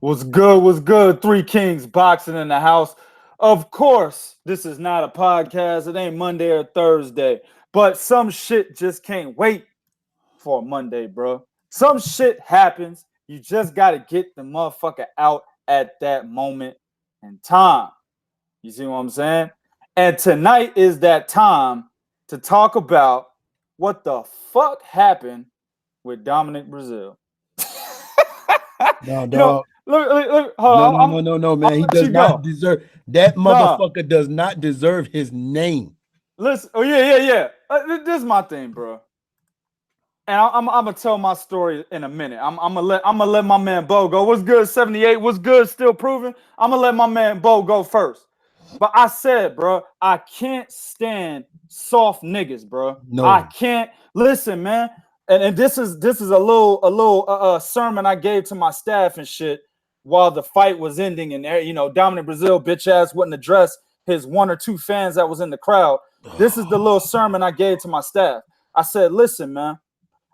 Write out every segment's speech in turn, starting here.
What's good? What's good? Three Kings boxing in the house. Of course, this is not a podcast. It ain't Monday or Thursday. But some shit just can't wait for a Monday, bro. Some shit happens. You just got to get the motherfucker out at that moment in time. You see what I'm saying? And tonight is that time to talk about what the fuck happened with Dominic Breazeale. No, dog. Look, hold on. No, man. He does not deserve that. Motherfucker does not deserve his name. Listen, yeah. This is my thing, bro. And I'm gonna tell my story in a minute. I'm gonna let my man Bo go. What's good, 78? What's good? Still proving. I'm gonna let my man Bo go first. But I said, bro, I can't stand soft niggas, bro. No, I can't. Listen, man. And this is a little sermon I gave to my staff and shit while the fight was ending, and Dominic Breazeale bitch ass wouldn't address his one or two fans that was in the crowd. This is the little sermon I gave to my staff. I said, listen, man.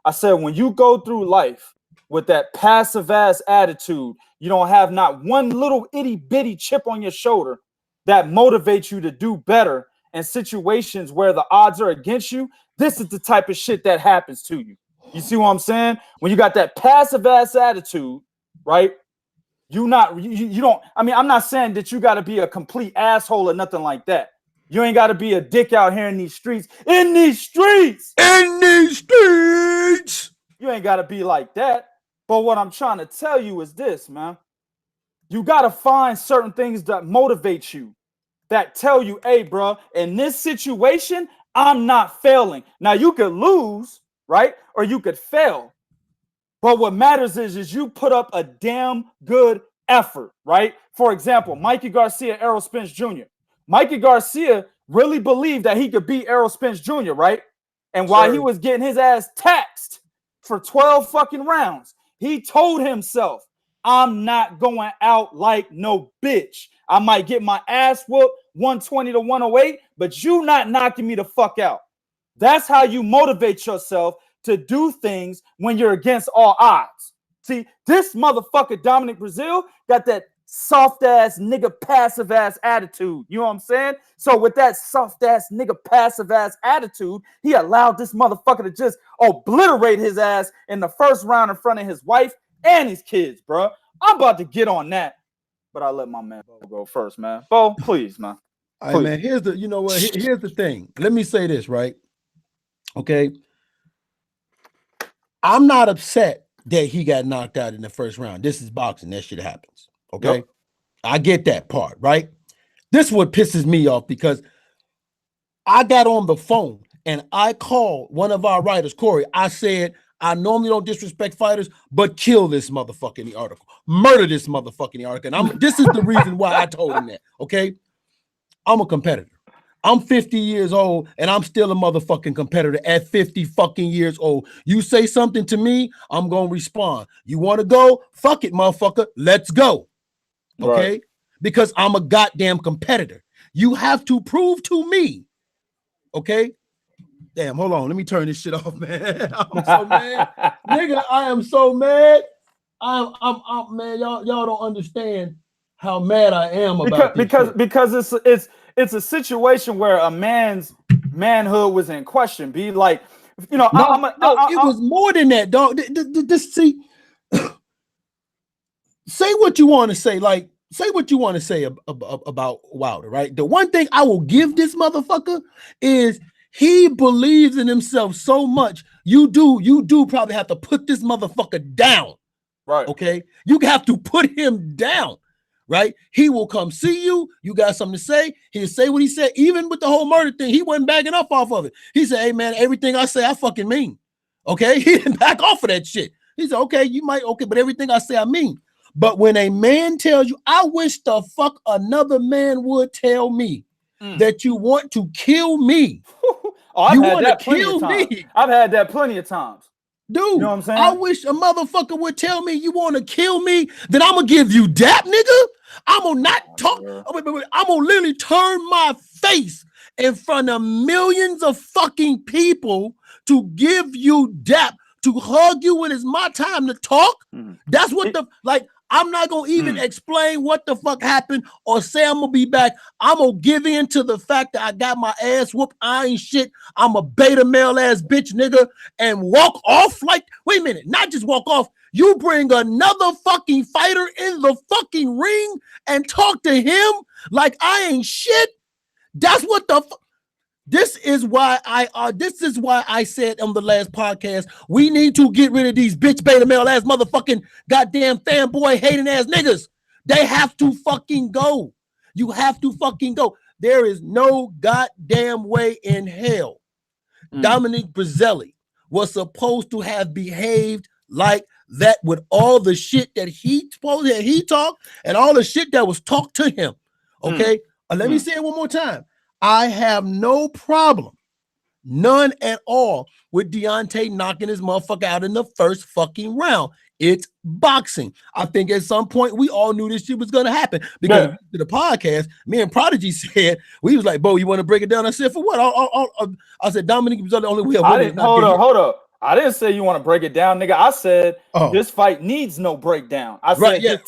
I said, when you go through life with that passive ass attitude, you don't have not one little itty bitty chip on your shoulder that motivates you to do better in situations where the odds are against you. This is the type of shit that happens to you. You see what I'm saying? When you got that passive ass attitude, right? You don't. I mean, I'm not saying that you got to be a complete asshole or nothing like that. You ain't got to be a dick out here in these streets. In these streets. You ain't got to be like that. But what I'm trying to tell you is this, man. You got to find certain things that motivate you, that tell you, hey, bro, in this situation, I'm not failing. Now, you could lose, right? Or you could fail. But what matters is you put up a damn good effort, right? For example, Mikey Garcia, Errol Spence Jr. Mikey Garcia really believed that he could beat Errol Spence Jr., right? And while he was getting his ass taxed for 12 fucking rounds, he told himself, I'm not going out like no bitch. I might get my ass whooped 120 to 108, but you not knocking me the fuck out. That's how you motivate yourself to do things when you're against all odds. See, this motherfucker Dominic Breazeale got that soft ass nigga passive ass attitude. You know what I'm saying? So with that soft ass nigga passive ass attitude, he allowed this motherfucker to just obliterate his ass in the first round in front of his wife and his kids, bro. I'm about to get on that, but I let my man Bo go first, man. Bo, please, man. All right, man. Here's the thing. Let me say this, right? Okay. I'm not upset that he got knocked out in the first round. This is boxing. That shit happens. Okay. Yep. I get that part, right? This is what pisses me off because I got on the phone and I called one of our writers, Corey. I said, I normally don't disrespect fighters, but kill this motherfucker in the article. Murder this motherfucker in the article. And this is the reason why I told him that, okay? I'm a competitor. I'm 50 years old, and I'm still a motherfucking competitor at 50 fucking years old. You say something to me, I'm going to respond. You want to go? Fuck it, motherfucker. Let's go. Okay? Right. Because I'm a goddamn competitor. You have to prove to me, okay? Damn, hold on. Let me turn this shit off, man. I'm so mad. Nigga, I am so mad. I'm man, y'all don't understand how mad I am about this because it's a situation where a man's manhood was in question. Be like, it was more than that, dog. See, say what you want to say. Like, say what you want to say about Wilder, right? The one thing I will give this motherfucker is he believes in himself so much. You do probably have to put this motherfucker down, right? Okay, you have to put him down. Right? He will come see you. You got something to say. He'll say what he said. Even with the whole murder thing, he wasn't backing up off of it. He said, hey, man, everything I say, I fucking mean. Okay? He didn't back off of that shit. He said, okay, you might, okay, but everything I say, I mean. But when a man tells you, I wish the fuck another man would tell me that you want to kill me. I've had that plenty of times. Dude, you know what I'm saying? I wish a motherfucker would tell me you want to kill me, then I'm going to give you dap, nigga. I'm going to not talk. I'm going to literally turn my face in front of millions of fucking people to give you dap, to hug you when it's my time to talk. That's what I'm not gonna even explain what the fuck happened or say I'm gonna be back. I'm gonna give in to the fact that I got my ass whooped. I ain't shit. I'm a beta male ass bitch nigga and walk off like, wait a minute, not just walk off. You bring another fucking fighter in the fucking ring and talk to him like I ain't shit. That's what the fuck. This is why I said on the last podcast, we need to get rid of these bitch beta male ass motherfucking goddamn fanboy hating ass niggas. They have to fucking go. You have to fucking go. There is no goddamn way in hell Dominic Breazeale was supposed to have behaved like that with all the shit that he talked and all the shit that was talked to him. Okay, let me say it one more time. I have no problem, none at all, with Deontay knocking his motherfucker out in the first fucking round. It's boxing. I think at some point we all knew this shit was gonna happen because the podcast, me and Prodigy said, we was like, Bo, you want to break it down? I said, for what? I said, Dominic was the only way. Hold up. I didn't say you want to break it down, nigga. I said this fight needs no breakdown. I said,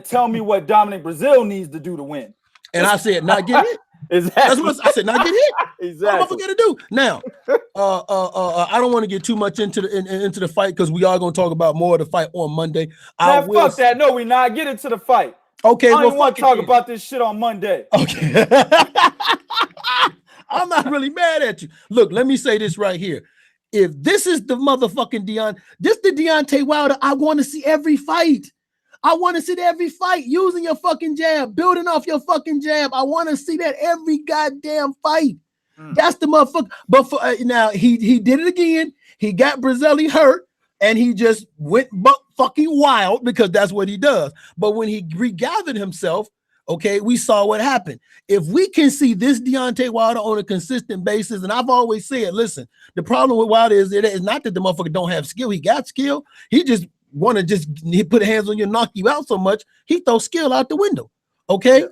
tell me what Dominic Breazeale needs to do to win. And I said, not get hit. Exactly. That's what I said, not get hit. Exactly. What am I gonna do? Now, I don't want to get too much into the fight because we are gonna talk about more of the fight on Monday. Fuck that. No, we not. Get into the fight. Okay, I don't want to talk about this shit on Monday. Okay. I'm not really mad at you. Look, let me say this right here. If this is the motherfucking Deontay Wilder, I want to see every fight. I want to see every fight using your fucking jab, building off your fucking jab. I want to see that every goddamn fight. That's the motherfucker. But for now, he did it again. He got Breazeale hurt, and he just went fucking wild because that's what he does. But when he regathered himself, okay, we saw what happened. If we can see this Deontay Wilder on a consistent basis, and I've always said, listen, the problem with Wilder is it is not that the motherfucker don't have skill. He got skill. He just want to he put hands on you and knock you out so much, he throws skill out the window. Okay?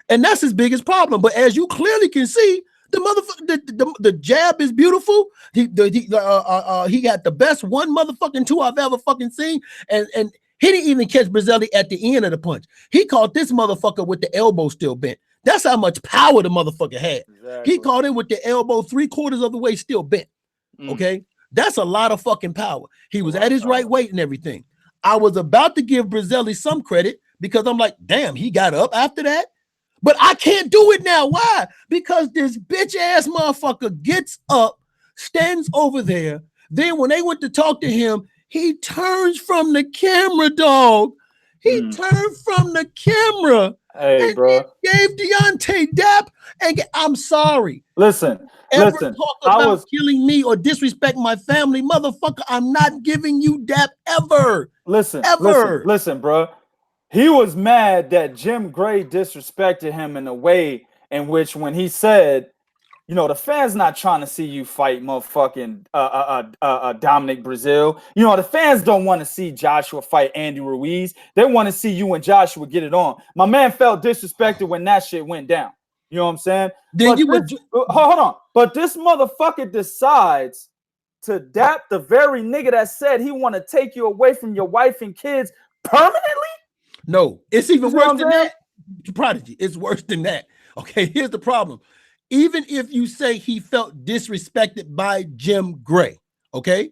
And that's his biggest problem. But as you clearly can see, the motherfucker, the jab is beautiful. He got the best 1 motherfucking 2 I've ever fucking seen. And he didn't even catch Breazeale at the end of the punch. He caught this motherfucker with the elbow still bent. That's how much power the motherfucker had. Exactly. He caught him with the elbow 3/4 of the way still bent. Okay? That's a lot of fucking power. He was at his right weight and everything. I was about to give Breazeale some credit because I'm like, damn, he got up after that. But I can't do it now. Why? Because this bitch ass motherfucker gets up, stands over there. Then when they went to talk to him, he turns from the camera, dog. He turned from the camera. Hey, bro. Gave Deontay dap. And I'm sorry. Listen. Talk about killing me or disrespect my family, motherfucker. I'm not giving you dap ever. Listen, bro. He was mad that Jim Gray disrespected him in a way in which when he said, you know, the fans not trying to see you fight motherfucking Dominic Breazeale. You know, the fans don't want to see Joshua fight Andy Ruiz. They want to see you and Joshua get it on. My man felt disrespected when that shit went down. You know what I'm saying? Hold on. But this motherfucker decides to dap the very nigga that said he want to take you away from your wife and kids permanently? No, it's even worse than that. Prodigy, it's worse than that. Okay, here's the problem. Even if you say he felt disrespected by Jim Gray, okay,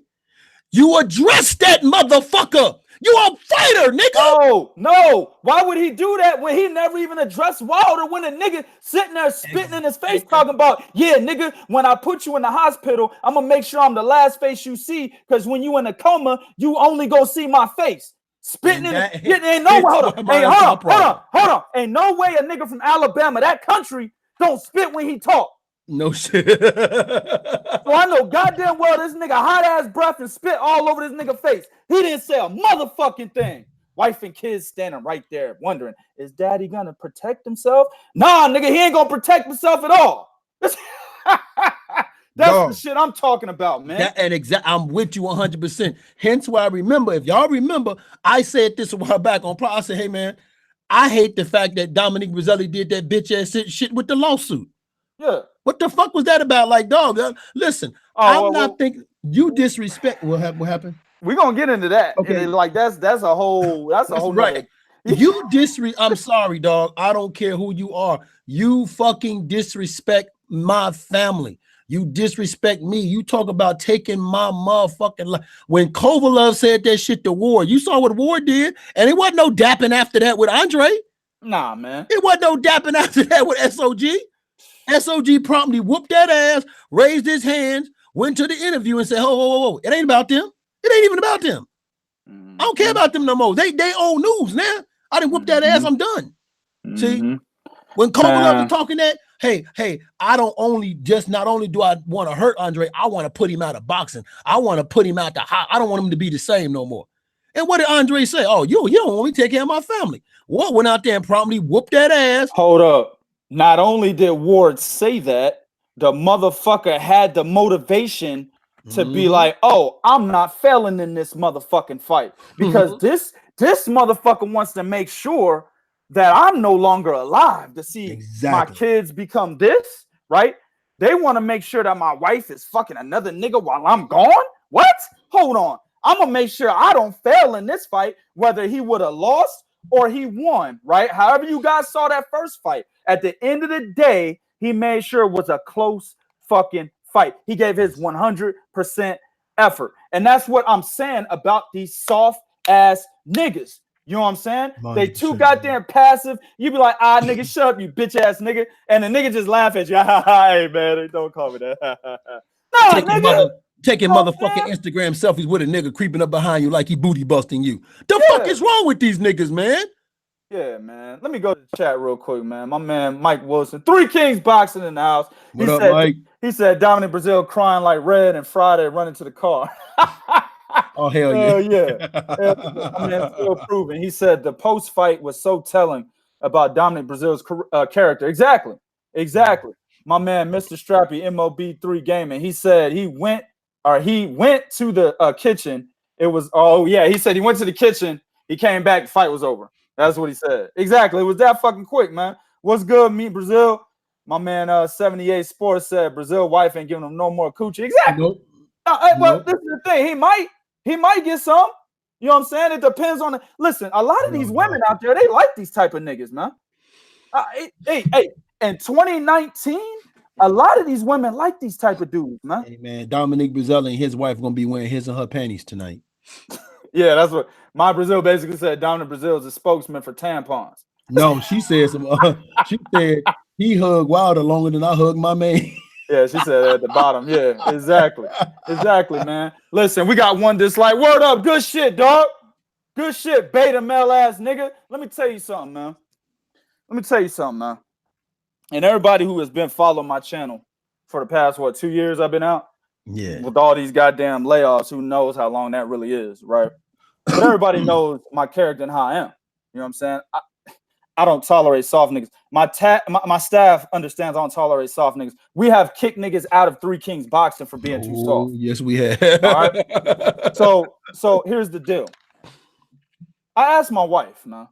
you address that motherfucker. You a fighter, nigga. No. Why would he do that when he never even addressed Wilder when a nigga sitting there spitting in his face talking about, yeah, nigga, when I put you in the hospital, I'm going to make sure I'm the last face you see because when you in a coma, you only go see my face. Spitting ain't no hold on. Ain't no way a nigga from Alabama, that country, don't spit when he talk. No shit. So I know goddamn well this nigga hot ass breath and spit all over this nigga face. He didn't say a motherfucking thing. Wife and kids standing right there wondering, is daddy gonna protect himself? Nah, nigga, he ain't gonna protect himself at all. That's the shit I'm talking about, man. I'm with you 100%. Hence why I remember, if y'all remember, I said this a while back on Pro. I said, hey man, I hate the fact that Dominic Breazeale did that bitch ass shit with the lawsuit. Yeah. What the fuck was that about? Like, dog, listen, I'm not thinking you disrespect. What happened? We're gonna get into that. Okay. And like that's a whole That's whole right. nother. I'm sorry, dog. I don't care who you are. You fucking disrespect my family. You disrespect me. You talk about taking my motherfucking life. When Kovalev said that shit to Ward, you saw what Ward did, and it wasn't no dapping after that with Andre. Nah, man. It wasn't no dapping after that with SOG. SOG promptly whooped that ass, raised his hands, went to the interview and said, "Whoa. It ain't about them. It ain't even about them. I don't care about them no more. They own news now. I didn't whoop that ass. I'm done." See, when Kovalev was talking that, hey, I don't not only do I want to hurt Andre, I want to put him out of boxing. I want to put him out the high. I don't want him to be the same no more. And what did Andre say? Oh, you don't want me to take care of my family. What went out there and promptly whooped that ass? Hold up. Not only did Ward say that, the motherfucker had the motivation to be like, oh, I'm not failing in this motherfucking fight. Because this motherfucker wants to make sure that I'm no longer alive to see my kids become this, right? They want to make sure that my wife is fucking another nigga while I'm gone. What? Hold on. I'm going to make sure I don't fail in this fight, whether he would have lost or he won, right? However you guys saw that first fight, at the end of the day, he made sure it was a close fucking fight. He gave his 100% effort. And that's what I'm saying about these soft ass niggas. You know what I'm saying? They too goddamn passive. You be like, nigga, shut up, you bitch ass nigga. And the nigga just laugh at you. Hey, man, don't call me that. No, nigga. Taking motherfucking Instagram selfies with a nigga creeping up behind you like he booty busting you. The fuck is wrong with these niggas, man? Yeah, man. Let me go to the chat real quick, man. My man Mike Wilson, 3 Kings boxing in the house. What up, Mike? He said Dominic Breazeale crying like Red and Friday running to the car. Oh, hell yeah. Yeah. My man still proving. He said the post fight was so telling about Dominic Breazeale's character. Exactly. My man, Mr. Strappy, MOB3 Gaming. He said he went to the kitchen. He said he went to the kitchen. He came back. The fight was over. That's what he said. Exactly. It was that fucking quick, man. What's good, meet Breazeale? My man, 78 Sports said Breazeale wife ain't giving him no more coochie. Exactly. Nope. Well, this is the thing. He might get some. You know what I'm saying? It depends on listen, a lot of these women out there, they like these type of niggas, man. Hey, in 2019, a lot of these women like these type of dudes, man. Hey, man, Dominic Breazeale and his wife are going to be wearing his and her panties tonight. Yeah, that's what my Breazeale basically said. Dominic Breazeale is a spokesman for tampons. No, she said she said he hugged Wilder longer than I hugged my man. Yeah, she said at the bottom. Yeah, exactly, man. Listen, we got one dislike. Word up, good shit, dog. Good shit, beta male ass nigga. Let me tell you something, man. And everybody who has been following my channel for the past 2 years I've been out. Yeah. With all these goddamn layoffs, who knows how long that really is, right? But everybody knows my character and how I am. You know what I'm saying? I don't tolerate soft niggas. My staff understands I don't tolerate soft niggas. We have kicked niggas out of 3 Kings boxing for being too soft. Yes, we have. All right. So here's the deal. I asked my wife, man.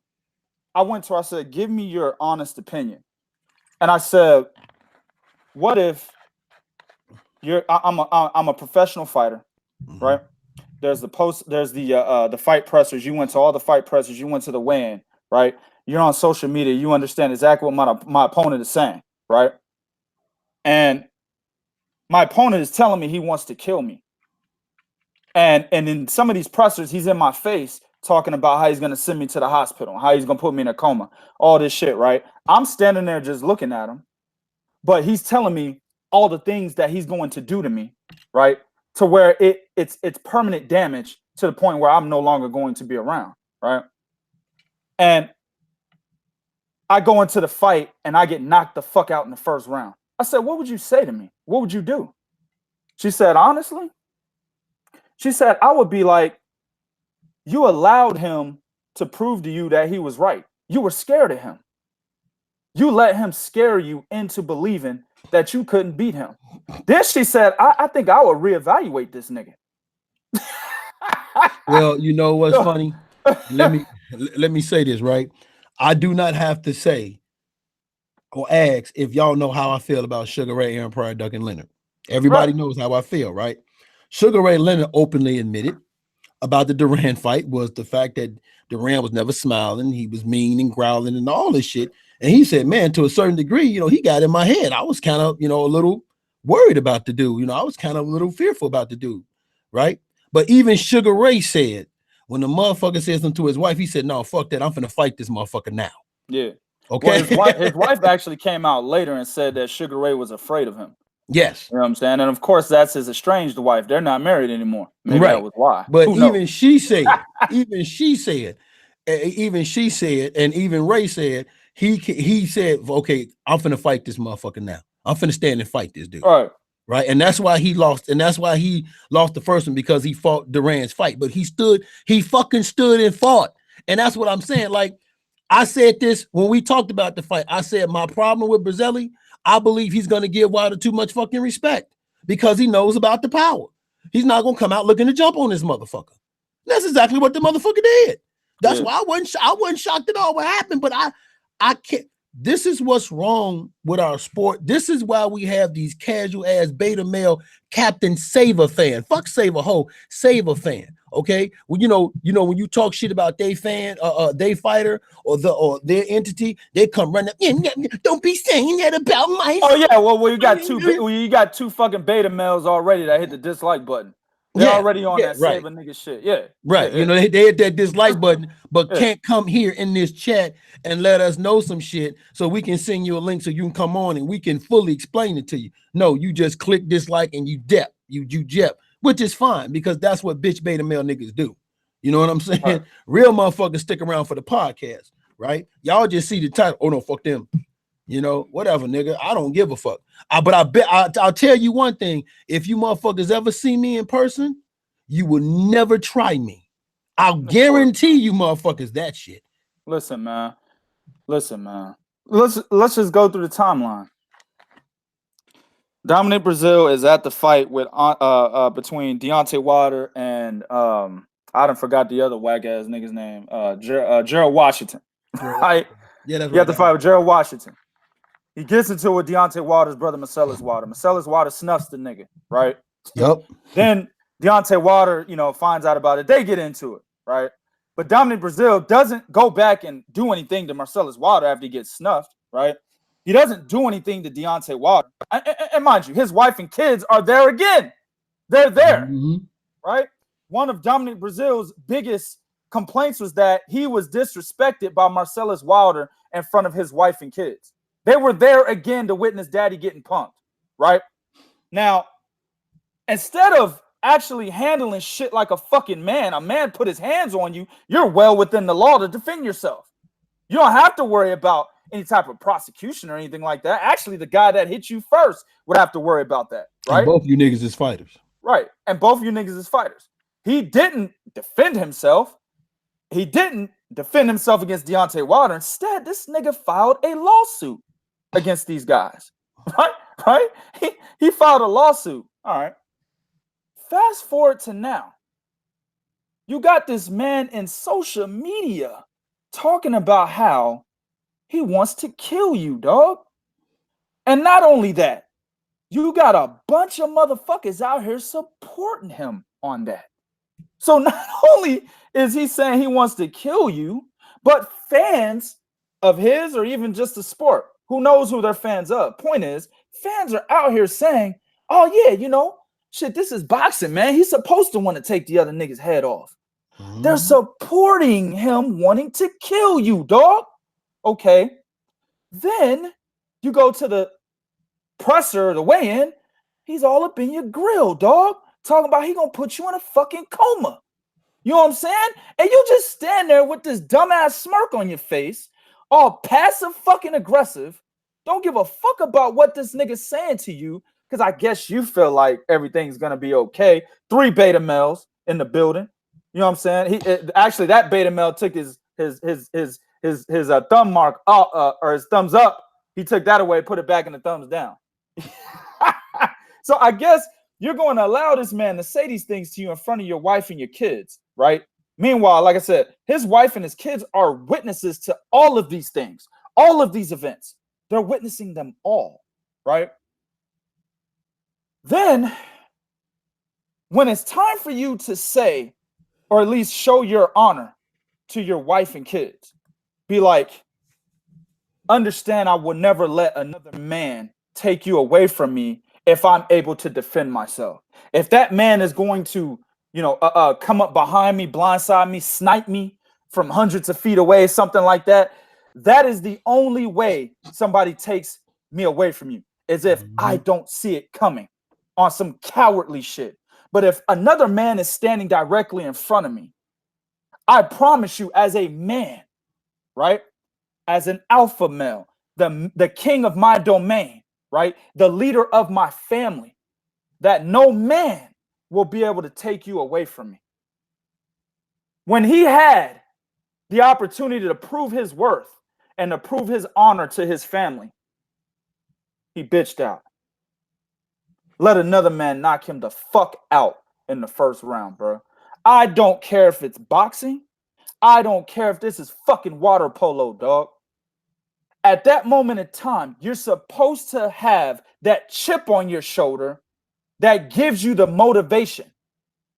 I said, give me your honest opinion. And I said, what if I'm a professional fighter, right? There's the fight pressers. You went to all the fight pressers. You went to the weigh-in, right? You're on social media. You understand exactly what my opponent is saying, right? And my opponent is telling me he wants to kill me. And in some of these pressers, he's in my face talking about how he's going to send me to the hospital, how he's going to put me in a coma, all this shit, right? I'm standing there just looking at him, but he's telling me all the things that he's going to do to me, right? To where it's permanent damage to the point where I'm no longer going to be around, right? And I go into the fight and I get knocked the fuck out in the first round. I said, what would you say to me? What would you do? She said, honestly, I would be like, you allowed him to prove to you that he was right. You were scared of him. You let him scare you into believing that you couldn't beat him. Then she said, I think I would reevaluate this nigga. Well, you know what's funny? Let me say this, right? I do not have to say or ask if y'all know how I feel about Sugar Ray, Aaron Pryor, Duncan Leonard. Everybody knows how I feel, right? Sugar Ray Leonard openly admitted about the Duran fight was the fact that Duran was never smiling. He was mean and growling and all this shit. And he said, man, to a certain degree, he got in my head. I was kind of, a little worried about the dude. I was kind of a little fearful about the dude, right? But even Sugar Ray said, when the motherfucker said something to his wife, he said, no, fuck that. I'm finna fight this motherfucker now. Yeah. Okay. Well, his wife actually came out later and said that Sugar Ray was afraid of him. Yes. You know what I'm saying? And of course, that's his estranged wife. They're not married anymore. Maybe that was why. But even she said, and even Ray said, he said, okay, I'm finna fight this motherfucker now. I'm finna stand and fight this dude. All right. Right. And that's why he lost. And that's why he lost the first one, because he fought Duran's fight. But he fucking stood and fought. And that's what I'm saying. Like, I said this when we talked about the fight. I said my problem with Breazeale, I believe he's going to give Wilder too much fucking respect because he knows about the power. He's not going to come out looking to jump on this motherfucker. That's exactly what the motherfucker did. That's why I wasn't shocked at all what happened. But I can't. This is what's wrong with our sport. This is why we have these casual ass beta male Captain Saver fan. Fuck Saver ho, Saver fan. Okay, well, when you talk shit about they fan, they fighter or their entity, they come running up. Don't be saying that about my. Oh yeah, well you got two fucking beta males already that hit the dislike button. They're already on that Saver nigga shit. Yeah, right. Yeah. They hit that dislike button, but can't come here in this chat and let us know some shit so we can send you a link so you can come on and we can fully explain it to you. No, you just click dislike and you jep. Which is fine because that's what bitch beta male niggas do. You know what I'm saying? Right. Real motherfuckers stick around for the podcast, right? Y'all just see the title. Oh no, fuck them. Whatever, nigga. I don't give a fuck. But I'll tell you one thing. If you motherfuckers ever see me in person, you will never try me. I'll guarantee you motherfuckers that shit. Listen, man. Let's just go through the timeline. Dominic Breazeale is at the fight with between Deontay Wilder and I done forgot the other whack ass nigga's name, Gerald Washington. Right? Yeah, that's right. You have to fight with Gerald Washington. He gets into it with Deontay Wilder's brother, Marcellus Wilder. Marcellus Wilder snuffs the nigga, right? Yep. Then Deontay Wilder, finds out about it. They get into it, right? But Dominic Breazeale doesn't go back and do anything to Marcellus Wilder after he gets snuffed, right? He doesn't do anything to Deontay Wilder. And mind you, his wife and kids are there again. They're there, right? One of Dominic Breazeale's biggest complaints was that he was disrespected by Marcellus Wilder in front of his wife and kids. They were there again to witness daddy getting punked, right? Now, instead of actually handling shit like a fucking man, a man put his hands on you, you're well within the law to defend yourself. You don't have to worry about any type of prosecution or anything like that. Actually, the guy that hit you first would have to worry about that, right? And both you niggas is fighters. Right. And both you niggas is fighters. He didn't defend himself. He didn't defend himself against Deontay Wilder. Instead, this nigga filed a lawsuit against these guys. Right? He filed a lawsuit. All right. Fast forward to now. You got this man in social media talking about how he wants to kill you, dog. And not only that, you got a bunch of motherfuckers out here supporting him on that. So not only is he saying he wants to kill you, but fans of his or even just the sport, who knows who they're fans of? Point is, fans are out here saying, oh yeah, shit, this is boxing, man. He's supposed to want to take the other nigga's head off. They're supporting him wanting to kill you, dog. Okay. Then you go to the presser, the weigh-in. He's all up in your grill, dog. Talking about he gonna put you in a fucking coma. You know what I'm saying? And you just stand there with this dumbass smirk on your face, all passive fucking aggressive. Don't give a fuck about what this nigga's saying to you, because I guess you feel like everything's gonna be okay. 3 beta males in the building. You know what I'm saying? Actually, that beta male took his thumb mark up, or his thumbs up. He took that away, put it back in the thumbs down. So I guess you're going to allow this man to say these things to you in front of your wife and your kids, right? Meanwhile, like I said, his wife and his kids are witnesses to all of these things, all of these events. They're witnessing them all, right? Then, when it's time for you to say, or at least show your honor to your wife and kids. Be like, understand I will never let another man take you away from me if I'm able to defend myself. If that man is going to, come up behind me, blindside me, snipe me from hundreds of feet away, something like that, that is the only way somebody takes me away from you, is if I don't see it coming on some cowardly shit. But if another man is standing directly in front of me, I promise you, as a man, right? As an alpha male, the king of my domain, right? The leader of my family, that no man will be able to take you away from me. When he had the opportunity to prove his worth and to prove his honor to his family, he bitched out. Let another man knock him the fuck out in the first round, bro. I don't care if it's boxing. I don't care if this is fucking water polo, dog. At that moment in time, you're supposed to have that chip on your shoulder that gives you the motivation,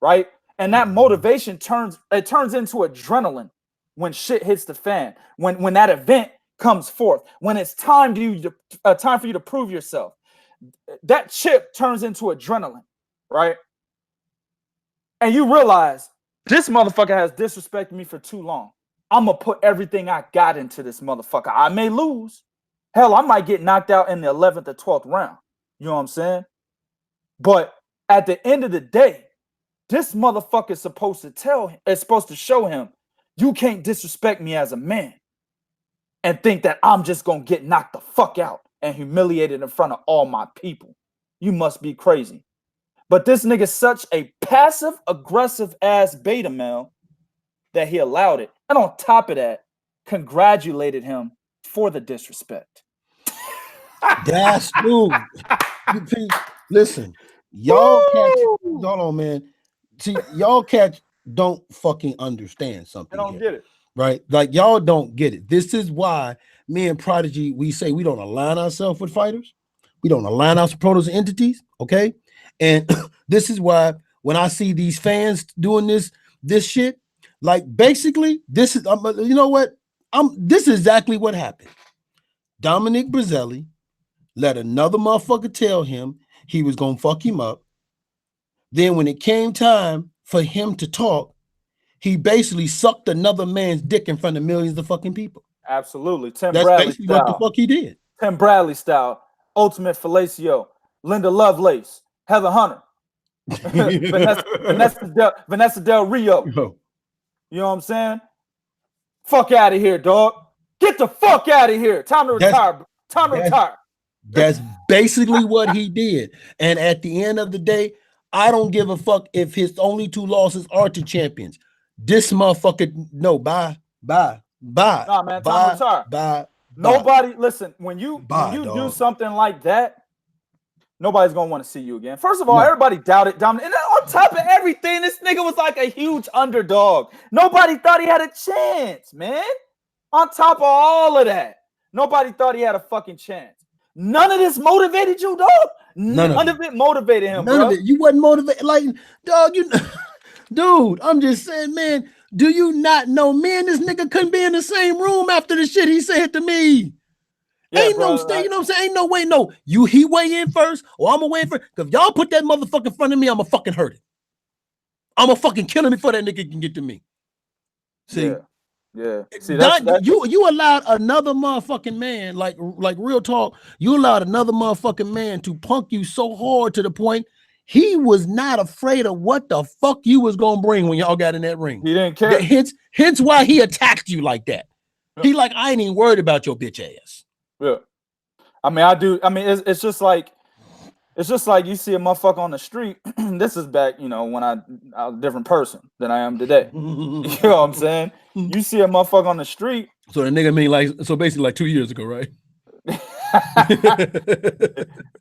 right? And that motivation turns into adrenaline when shit hits the fan, when that event comes forth, when it's time for you to prove yourself. That chip turns into adrenaline, right? And you realize this motherfucker has disrespected me for too long. I'm going to put everything I got into this motherfucker. I may lose. Hell, I might get knocked out in the 11th or 12th round. You know what I'm saying? But at the end of the day, this motherfucker is supposed to show him, you can't disrespect me as a man and think that I'm just going to get knocked the fuck out and humiliated in front of all my people. You must be crazy. But this nigga's such a passive-aggressive ass beta male that he allowed it. And on top of that, congratulated him for the disrespect. That's dude. Listen, y'all cats, hold on, man. See, y'all cats don't fucking understand something. They don't get it. Right? Like, y'all don't get it. This is why me and Prodigy, we say we don't align ourselves with fighters. We don't align ourselves with promoters and entities, okay? And this is why when I see these fans doing this shit, like, basically, this is, you know what? This is exactly what happened. Dominic Breazeale let another motherfucker tell him he was gonna fuck him up. Then when it came time for him to talk, he basically sucked another man's dick in front of millions of fucking people. Absolutely. Tim That's Bradley basically style. what the fuck he did. Tim Bradley style. Ultimate Fellatio. Linda Lovelace. Heather Hunter. Vanessa Del Rio. You know what I'm saying? Fuck out of here, dog. Get the fuck out of here. Time to retire. Retire. That's basically what he did. And at the end of the day, I don't give a fuck if his only two losses are to champions. This motherfucker, no, bye. Nah, man, time to retire. Nobody, listen, when you do something like that, nobody's gonna want to see you again. First of all, everybody doubted Dominic. And on top of everything, this nigga was like a huge underdog. Nobody thought he had a chance, man. On top of all of that, nobody thought he had a fucking chance. None of this motivated you, dog. None of it motivated him, bro. None of it. You wasn't motivated. Like, dog, dude, I'm just saying, man, do you not know, man, this nigga couldn't be in the same room after the shit he said to me. Yeah, ain't bro, no stay, you know what I'm saying? Ain't no way, no. He weigh in first, or I'm gonna weigh in first. Because if y'all put that motherfucker in front of me, I'm gonna fucking hurt it. I'm gonna fucking kill him before that nigga can get to me. See? Yeah. See, you allowed another motherfucking man, like real talk, you allowed another motherfucking man to punk you so hard to the point he was not afraid of what the fuck you was gonna bring when y'all got in that ring. He didn't care. Hence why he attacked you like that. He like, I ain't even worried about your bitch ass. Yeah. I mean, I do. I mean, it's just like you see a motherfucker on the street. This is back, when I was a different person than I am today. You know what I'm saying? You see a motherfucker on the street. So the nigga mean so basically like 2 years ago, right?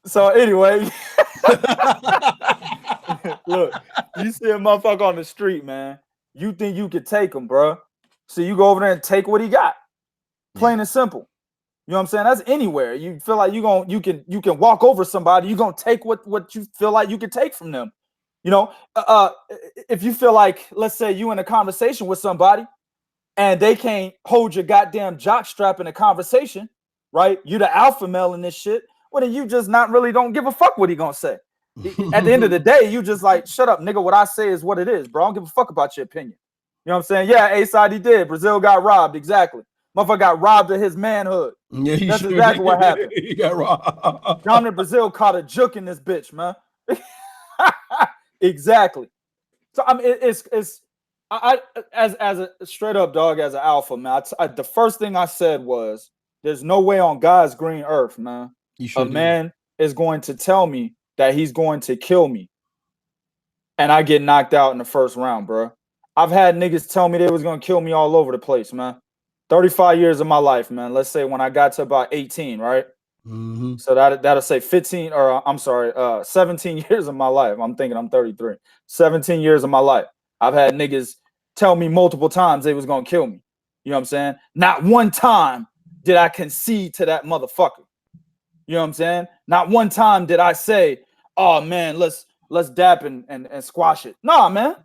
So anyway, look, you see a motherfucker on the street, man. You think you could take him, bro? So you go over there and take what he got. Plain and simple. You know what I'm saying? That's anywhere. You feel like you can walk over somebody, you're gonna take what you feel like you can take from them. You know, if you feel like, let's say you in a conversation with somebody and they can't hold your goddamn jock strap in a conversation, right? You the alpha male in this shit. Well, then you just not really don't give a fuck what he gonna say. At the end of the day, you just like, shut up, nigga. What I say is what it is, bro. I don't give a fuck about your opinion. You know what I'm saying? Yeah, A-side he did. Breazeale got robbed. Exactly. Motherfucker got robbed of his manhood. Yeah, that's exactly what happened. He got robbed. Dominic Breazeale caught a juke in this bitch, man. Exactly. So I mean, I as a straight up dog, as an alpha man, the first thing I said was, there's no way on God's green earth, man, a man is going to tell me that he's going to kill me and I get knocked out in the first round, bro. I've had niggas tell me they was going to kill me all over the place, man. 35 years of my life, man. Let's say when I got to about 18, right? Mm-hmm. So that'll say 15, or I'm sorry, 17 years of my life. I'm thinking I'm 33. 17 years of my life. I've had niggas tell me multiple times they was going to kill me. You know what I'm saying? Not one time did I concede to that motherfucker. You know what I'm saying? Not one time did I say, oh man, let's dap and squash it. Nah, man.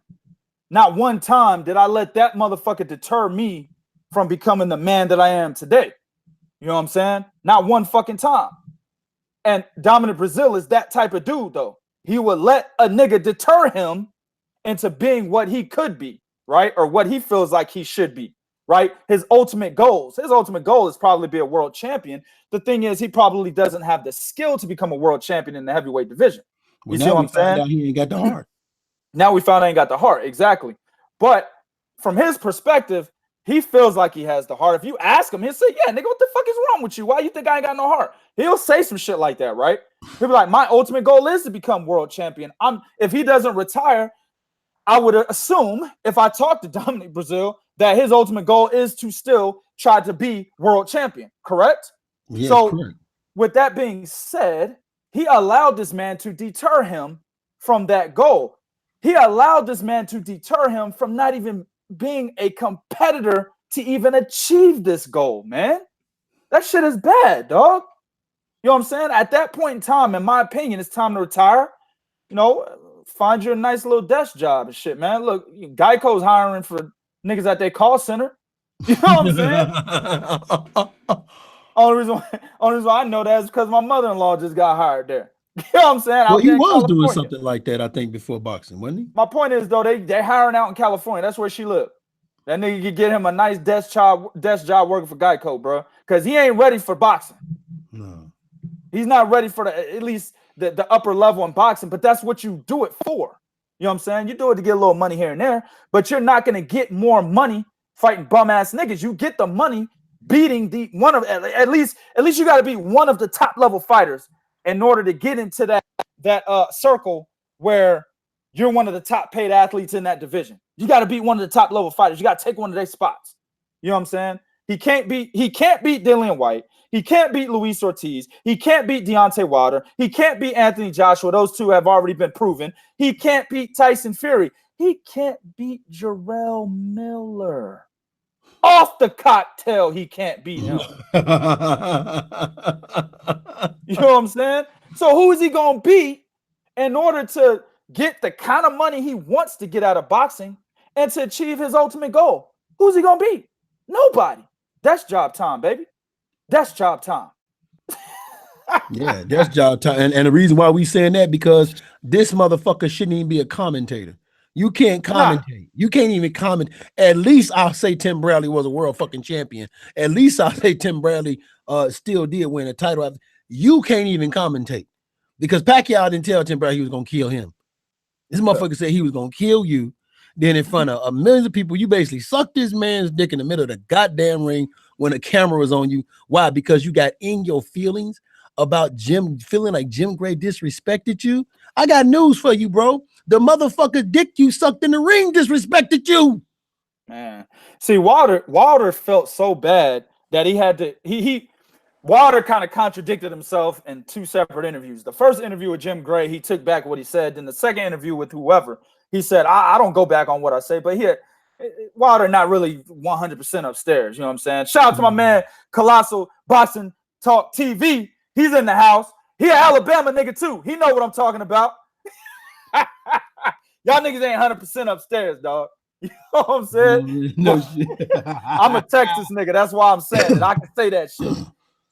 Not one time did I let that motherfucker deter me from becoming the man that I am today. You know what I'm saying? Not one fucking time. And Dominic Breazeale is that type of dude, though. He would let a nigga deter him into being what he could be, right? Or what he feels like he should be, right? His ultimate goal is probably be a world champion. The thing is, he probably doesn't have the skill to become a world champion in the heavyweight division. You see what I'm saying? He ain't got the heart. Now we found out he ain't got the heart. Exactly. But from his perspective, he feels like he has the heart. If you ask him, he'll say, yeah, nigga, what the fuck is wrong with you? Why you think I ain't got no heart? He'll say some shit like that, right? He'll be like, my ultimate goal is to become world champion. If he doesn't retire, I would assume, if I talk to Dominic Breazeale, that his ultimate goal is to still try to be world champion, correct? Yes, so correct. With that being said, he allowed this man to deter him from that goal. He allowed this man to deter him from not even being a competitor to even achieve this goal, man. That shit is bad, dog. You know what I'm saying? At that point in time, in my opinion, it's time to retire. You know, find you a nice little desk job and shit, man. Look, Geico's hiring for niggas at their call center. You know what I'm saying? Only reason why I know that is because my mother-in-law just got hired there. You know what I'm saying? Well, he was doing something like that, I think, before boxing, wasn't he? My point is, though, they're hiring out in California. That's where she lived. That nigga could get him a nice desk job working for Geico, bro. Because he ain't ready for boxing. No. He's not ready for at least the upper level in boxing, but that's what you do it for. You know what I'm saying? You do it to get a little money here and there, but you're not going to get more money fighting bum-ass niggas. You get the money beating at least you got to be one of the top level fighters in order to get into that circle where you're one of the top paid athletes in that division. You got to beat one of the top level fighters. You got to take one of their spots. You know what I'm saying? He can't beat Dillian White. He can't beat Luis Ortiz. He can't beat Deontay Wilder. He can't beat Anthony Joshua. Those two have already been proven. He can't beat Tyson Fury. He can't beat Jarrell Miller. Off the cocktail, he can't beat him. You know what I'm saying? So who is he going to beat in order to get the kind of money he wants to get out of boxing and to achieve his ultimate goal? Who's he going to beat? Nobody. That's job time, baby. That's job time. Yeah, that's job time. And the reason why we saying that, because this motherfucker shouldn't even be a commentator. You can't commentate. Nah. You can't even comment. At least I'll say Tim Bradley was a world fucking champion. At least I'll say Tim Bradley still did win a title. You can't even commentate because Pacquiao didn't tell Tim Bradley he was going to kill him. This motherfucker said he was going to kill you. Then in front of millions of people, you basically sucked this man's dick in the middle of the goddamn ring when the camera was on you. Why? Because you got in your feelings about Jim, feeling like Jim Gray disrespected you. I got news for you, bro. The motherfucker dick you sucked in the ring disrespected you. Man, see, Wilder felt so bad that he had to. Wilder kind of contradicted himself in two separate interviews. The first interview with Jim Gray, he took back what he said. Then the second interview with whoever, he said, I don't go back on what I say. But here, Wilder not really 100% upstairs. You know what I'm saying? Shout out to my man, Colossal Boxing Talk TV. He's in the house. He an Alabama nigga too. He know what I'm talking about. Y'all niggas ain't 100% upstairs, dog. You know what I'm saying? No shit. I'm a Texas nigga. That's why I'm saying it. I can say that shit.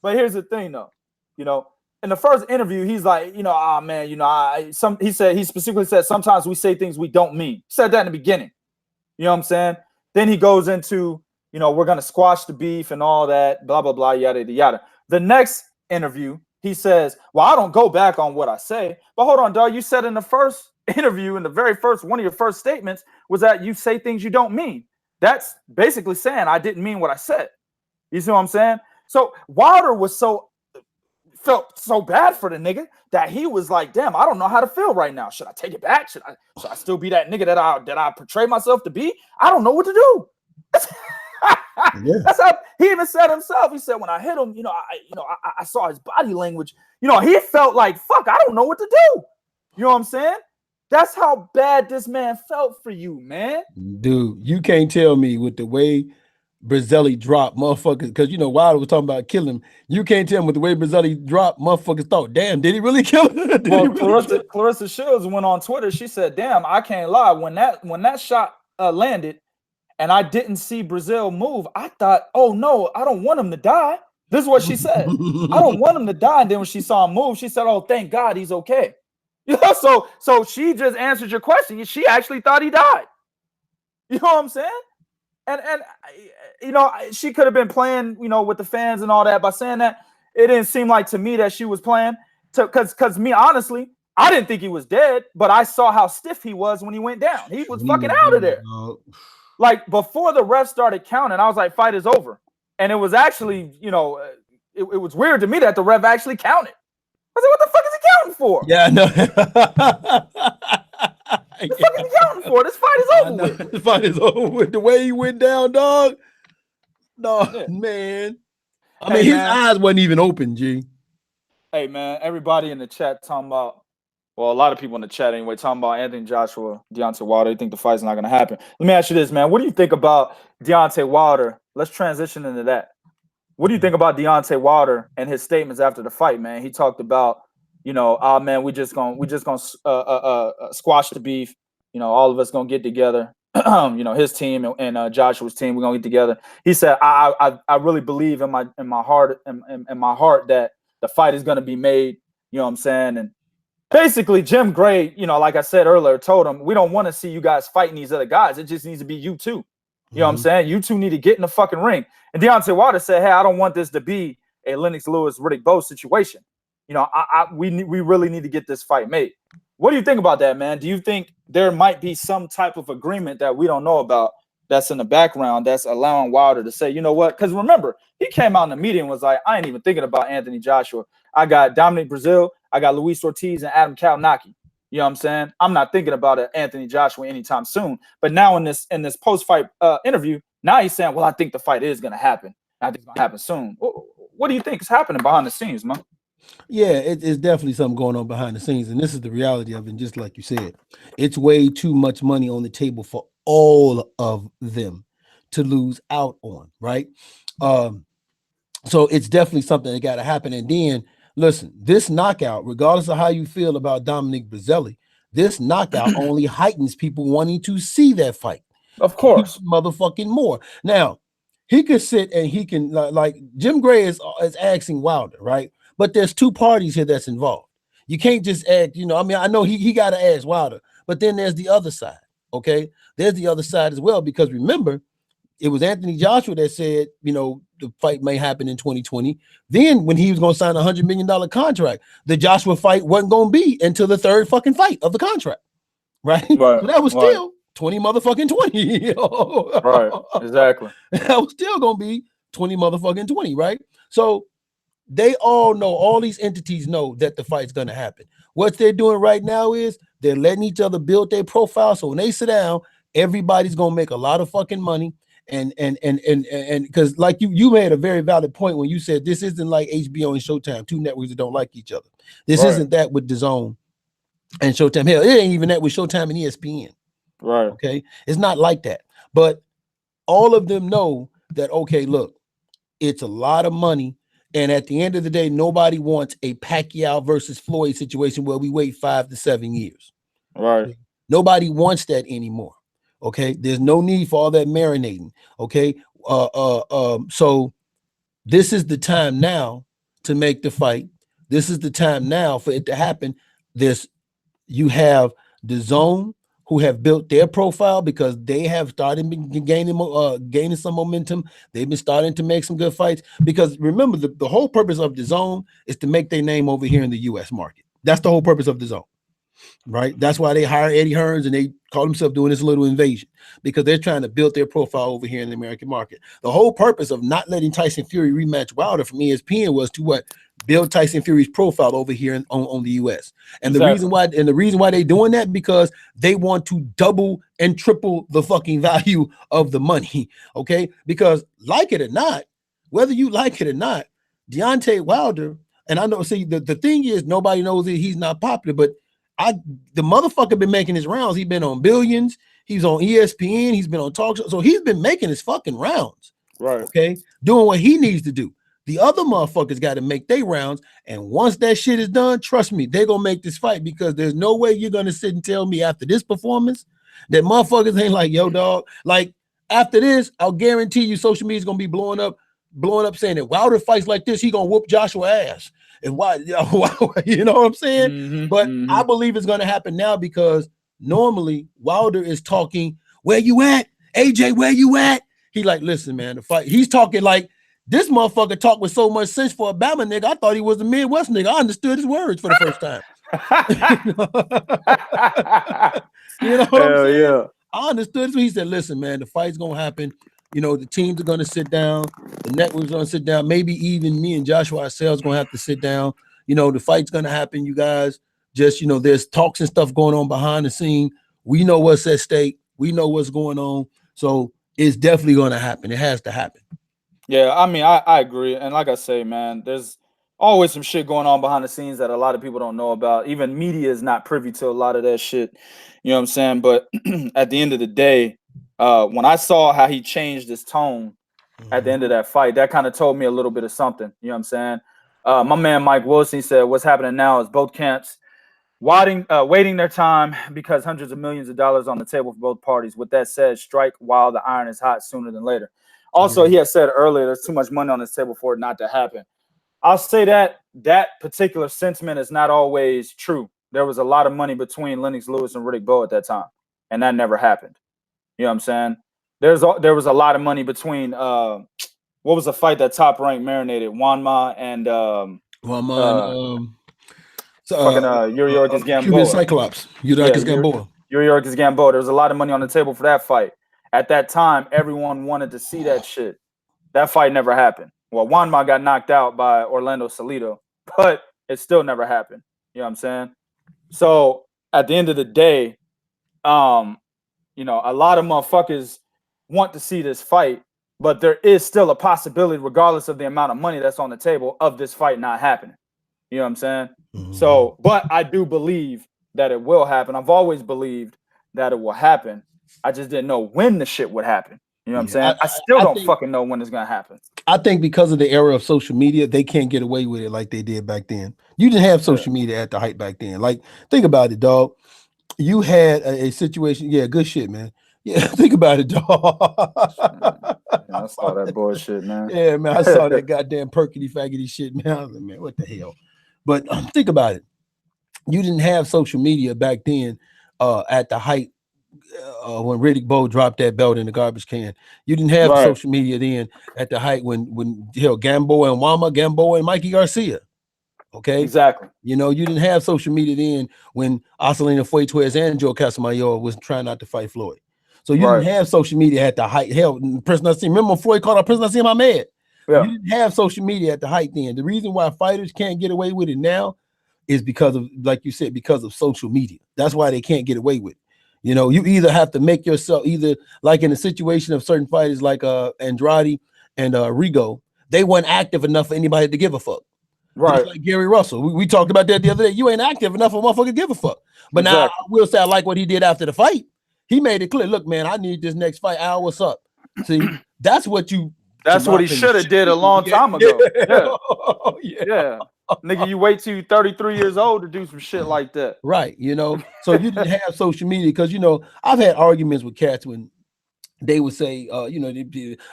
But here's the thing, though. You know, in the first interview, he's like, you know, ah, man, you know, he specifically said sometimes we say things we don't mean. He said that in the beginning. You know what I'm saying? Then he goes into, you know, we're gonna squash the beef and all that, blah blah blah, yada yada yada. The next interview, he says, well, I don't go back on what I say, but hold on, dog. You said in the first interview, in the very first one of your first statements, was that you say things you don't mean. That's basically saying I didn't mean what I said. You see what I'm saying? So Wilder felt so bad for the nigga that he was like, damn, I don't know how to feel right now. Should I take it back? Should I still be that nigga that I portray myself to be? I don't know what to do. Yeah. That's how he even said himself. He said, when I hit him, I saw his body language. You know, he felt like, fuck, I don't know what to do. You know what I'm saying? That's how bad this man felt for you, man. Dude, you can't tell me with the way Breazeale dropped motherfuckers, because you know Wilder was talking about killing him. You can't tell me with the way Breazeale dropped motherfuckers thought, damn, did he really kill him? Well, Clarissa Shields went on Twitter. She said, damn, I can't lie. When that shot landed and I didn't see Breazeale move, I thought, oh no, I don't want him to die. This is what she said. I don't want him to die. And then when she saw him move, she said, oh, thank God he's okay. You know, so she just answered your question. She actually thought he died. You know what I'm saying? And you know, she could have been playing, you know, with the fans and all that by saying that. It didn't seem like to me that she was playing, because me, honestly, I didn't think he was dead, but I saw how stiff he was when he went down. He was fucking out of there. Like, before the ref started counting, I was like, fight is over. And it was actually, you know, it was weird to me that the ref actually counted. I said, what the fuck is he counting for? Yeah, I know. What the fuck is he counting for? This fight is over with. The fight is over with. The way he went down, dog. No, yeah. Man. I mean, his eyes wasn't even open, G. Hey, man, everybody in the chat talking about, well, a lot of people in the chat anyway, talking about Anthony Joshua, Deontay Wilder. They think the fight's not going to happen. Let me ask you this, man. What do you think about Deontay Wilder? Let's transition into that. What do you think about Deontay Wilder and his statements after the fight, man? He talked about, you know, oh man, we just gonna squash the beef. You know, all of us gonna get together. You know, his team and Joshua's team, we're gonna get together. He said, I really believe in my heart that the fight is gonna be made. You know what I'm saying? And basically, Jim Gray, you know, like I said earlier, told him, we don't want to see you guys fighting these other guys. It just needs to be you two. You know what I'm saying? You two need to get in the fucking ring. And Deontay Wilder said, hey, I don't want this to be a Lennox Lewis, Riddick Bowe situation. You know, we really need to get this fight made. What do you think about that, man? Do you think there might be some type of agreement that we don't know about that's in the background that's allowing Wilder to say, you know what? Because remember, he came out in the meeting and was like, I ain't even thinking about Anthony Joshua. I got Dominic Breazeale, I got Luis Ortiz, and Adam Kalnaki. You know what I'm saying? I'm not thinking about Anthony Joshua anytime soon. But now in this post-fight interview, now he's saying, well, I think the fight is going to happen. I think it's going to happen soon. What do you think is happening behind the scenes, man? Yeah, it's definitely something going on behind the scenes. And this is the reality of it. And just like you said, it's way too much money on the table for all of them to lose out on, right? So it's definitely something that got to happen. And then, listen, this knockout, regardless of how you feel about Dominic Breazeale, this knockout only heightens people wanting to see that fight. Of course. Motherfucking more. Now, he could sit and he can, like Jim Gray is asking Wilder, right? But there's two parties here that's involved. You can't just ask, you know, I mean, I know he got to ask Wilder, but then there's the other side, okay? There's the other side as well, because remember, it was Anthony Joshua that said, you know, the fight may happen in 2020. Then when he was going to sign a $100 million contract, the Joshua fight wasn't going to be until the third fucking fight of the contract, right? So that was still 20 motherfucking 20. Right, exactly. That was still going to be 20 motherfucking 20, right? So they all know, all these entities know that the fight's going to happen. What they're doing right now is they're letting each other build their profile. So when they sit down, everybody's going to make a lot of fucking money. And because like you made a very valid point when you said this isn't like HBO and Showtime, two networks that don't like each other. This isn't that with DAZN and Showtime. Hell, it ain't even that with Showtime and ESPN. Right. Okay. It's not like that. But all of them know that, okay, look, it's a lot of money. And at the end of the day, nobody wants a Pacquiao versus Floyd situation where we wait 5 to 7 years. Right. Nobody wants that anymore. Okay, there's no need for all that marinating. Okay, so this is the time now to make the fight. This is the time now for it to happen. You have the Zone, who have built their profile because they have started gaining some momentum. They've been starting to make some good fights. Because remember, the whole purpose of the Zone is to make their name over here in the U.S. market. That's the whole purpose of the Zone, right? That's why they hire Eddie Hearns and they call themselves doing this little invasion, because they're trying to build their profile over here in the American market. The whole purpose of not letting Tyson Fury rematch Wilder from ESPN was to what? Build Tyson Fury's profile over here on the US. And the reason why they're doing that, because they want to double and triple the fucking value of the money. Okay. Because like it or not, whether you like it or not, Deontay Wilder, and I know, see, the thing is, nobody knows that he's not popular, but the motherfucker been making his rounds. He's been on Billions, he's on ESPN, he's been on talk shows, so he's been making his fucking rounds. Right. Okay. Doing what he needs to do. The other motherfuckers got to make their rounds. And once that shit is done, trust me, they're going to make this fight, because there's no way you're going to sit and tell me after this performance that motherfuckers ain't like, yo, dog, like after this, I'll guarantee you social media is going to be blowing up saying that Wilder fights like this, he going to whoop Joshua ass. And why, you know what I'm saying? Mm-hmm, but I believe it's going to happen now, because normally Wilder is talking, where you at? AJ, where you at? He like, listen, man, the fight. He's talking like, this motherfucker talk with so much sense for a Bama nigga. I thought he was a Midwest nigga. I understood his words for the first time. You know what I'm saying? Yeah. I understood. So he said, listen, man, the fight's going to happen. You know, the teams are going to sit down. The network's going to sit down. Maybe even me and Joshua ourselves going to have to sit down. You know, the fight's going to happen, you guys. Just, you know, there's talks and stuff going on behind the scene. We know what's at stake. We know what's going on. So it's definitely going to happen. It has to happen. Yeah, I mean, I agree. And like I say, man, there's always some shit going on behind the scenes that a lot of people don't know about. Even media is not privy to a lot of that shit. You know what I'm saying? But at the end of the day, when I saw how he changed his tone at the end of that fight, that kind of told me a little bit of something. You know what I'm saying? My man Mike Wilson said, what's happening now is both camps waiting their time, because hundreds of millions of dollars on the table for both parties. With that said, strike while the iron is hot sooner than later. Also, he had said earlier, there's too much money on this table for it not to happen. I'll say that particular sentiment is not always true. There was a lot of money between Lennox Lewis and Riddick Bowe at that time, and that never happened. You know what I'm saying? There was a lot of money between what was the fight that Top Rank marinated? Juanma and Yuri Ortiz Gamboa. Cuban Cyclops. Yuri Ortiz Gamboa. There was a lot of money on the table for that fight. At that time, everyone wanted to see that shit. That fight never happened. Well, Juanma got knocked out by Orlando Salido, but it still never happened. You know what I'm saying? So at the end of the day, you know, a lot of motherfuckers want to see this fight, but there is still a possibility, regardless of the amount of money that's on the table, of this fight not happening. You know what I'm saying? Mm-hmm. So, but I do believe that it will happen. I've always believed that it will happen. I just didn't know when the shit would happen. You know what I'm saying? I still don't fucking know when it's going to happen. I think because of the era of social media, they can't get away with it like they did back then. You didn't have social media at the height back then. Like, think about it, dog. You had a situation. Yeah, good shit, man. Yeah, think about it, dog. I saw that bullshit, man. Yeah, man, I saw that goddamn perkity faggoty shit, man. I was like, man, what the hell? But think about it. You didn't have social media back then at the height when Riddick Bowe dropped that belt in the garbage can. You didn't have social media then at the height when Gamboa and Wama, Gamboa and Mikey Garcia. Okay, exactly. You know, you didn't have social media then when Osalina Fuentes and Joe Casamayor was trying not to fight Floyd. So you didn't have social media at the height. Hell, person I see. Remember when Floyd called out person I see my man? Yeah. You didn't have social media at the height then. The reason why fighters can't get away with it now is because of, like you said, because of social media. That's why they can't get away with it. You know, you either have to make yourself either like in a situation of certain fighters like Andrade and Rigo, they weren't active enough for anybody to give a fuck. Right. Just like Gary Russell. We talked about that the other day. You ain't active enough for a motherfucker to give a fuck. But now I will say I like what he did after the fight. He made it clear, look, man, I need this next fight. Al, what's up? See, that's what he should have did a long time ago. Yeah. Nigga, you wait till you're 33 years old to do some shit like that. Right, so you didn't have social media because I've had arguments with cats when they would say,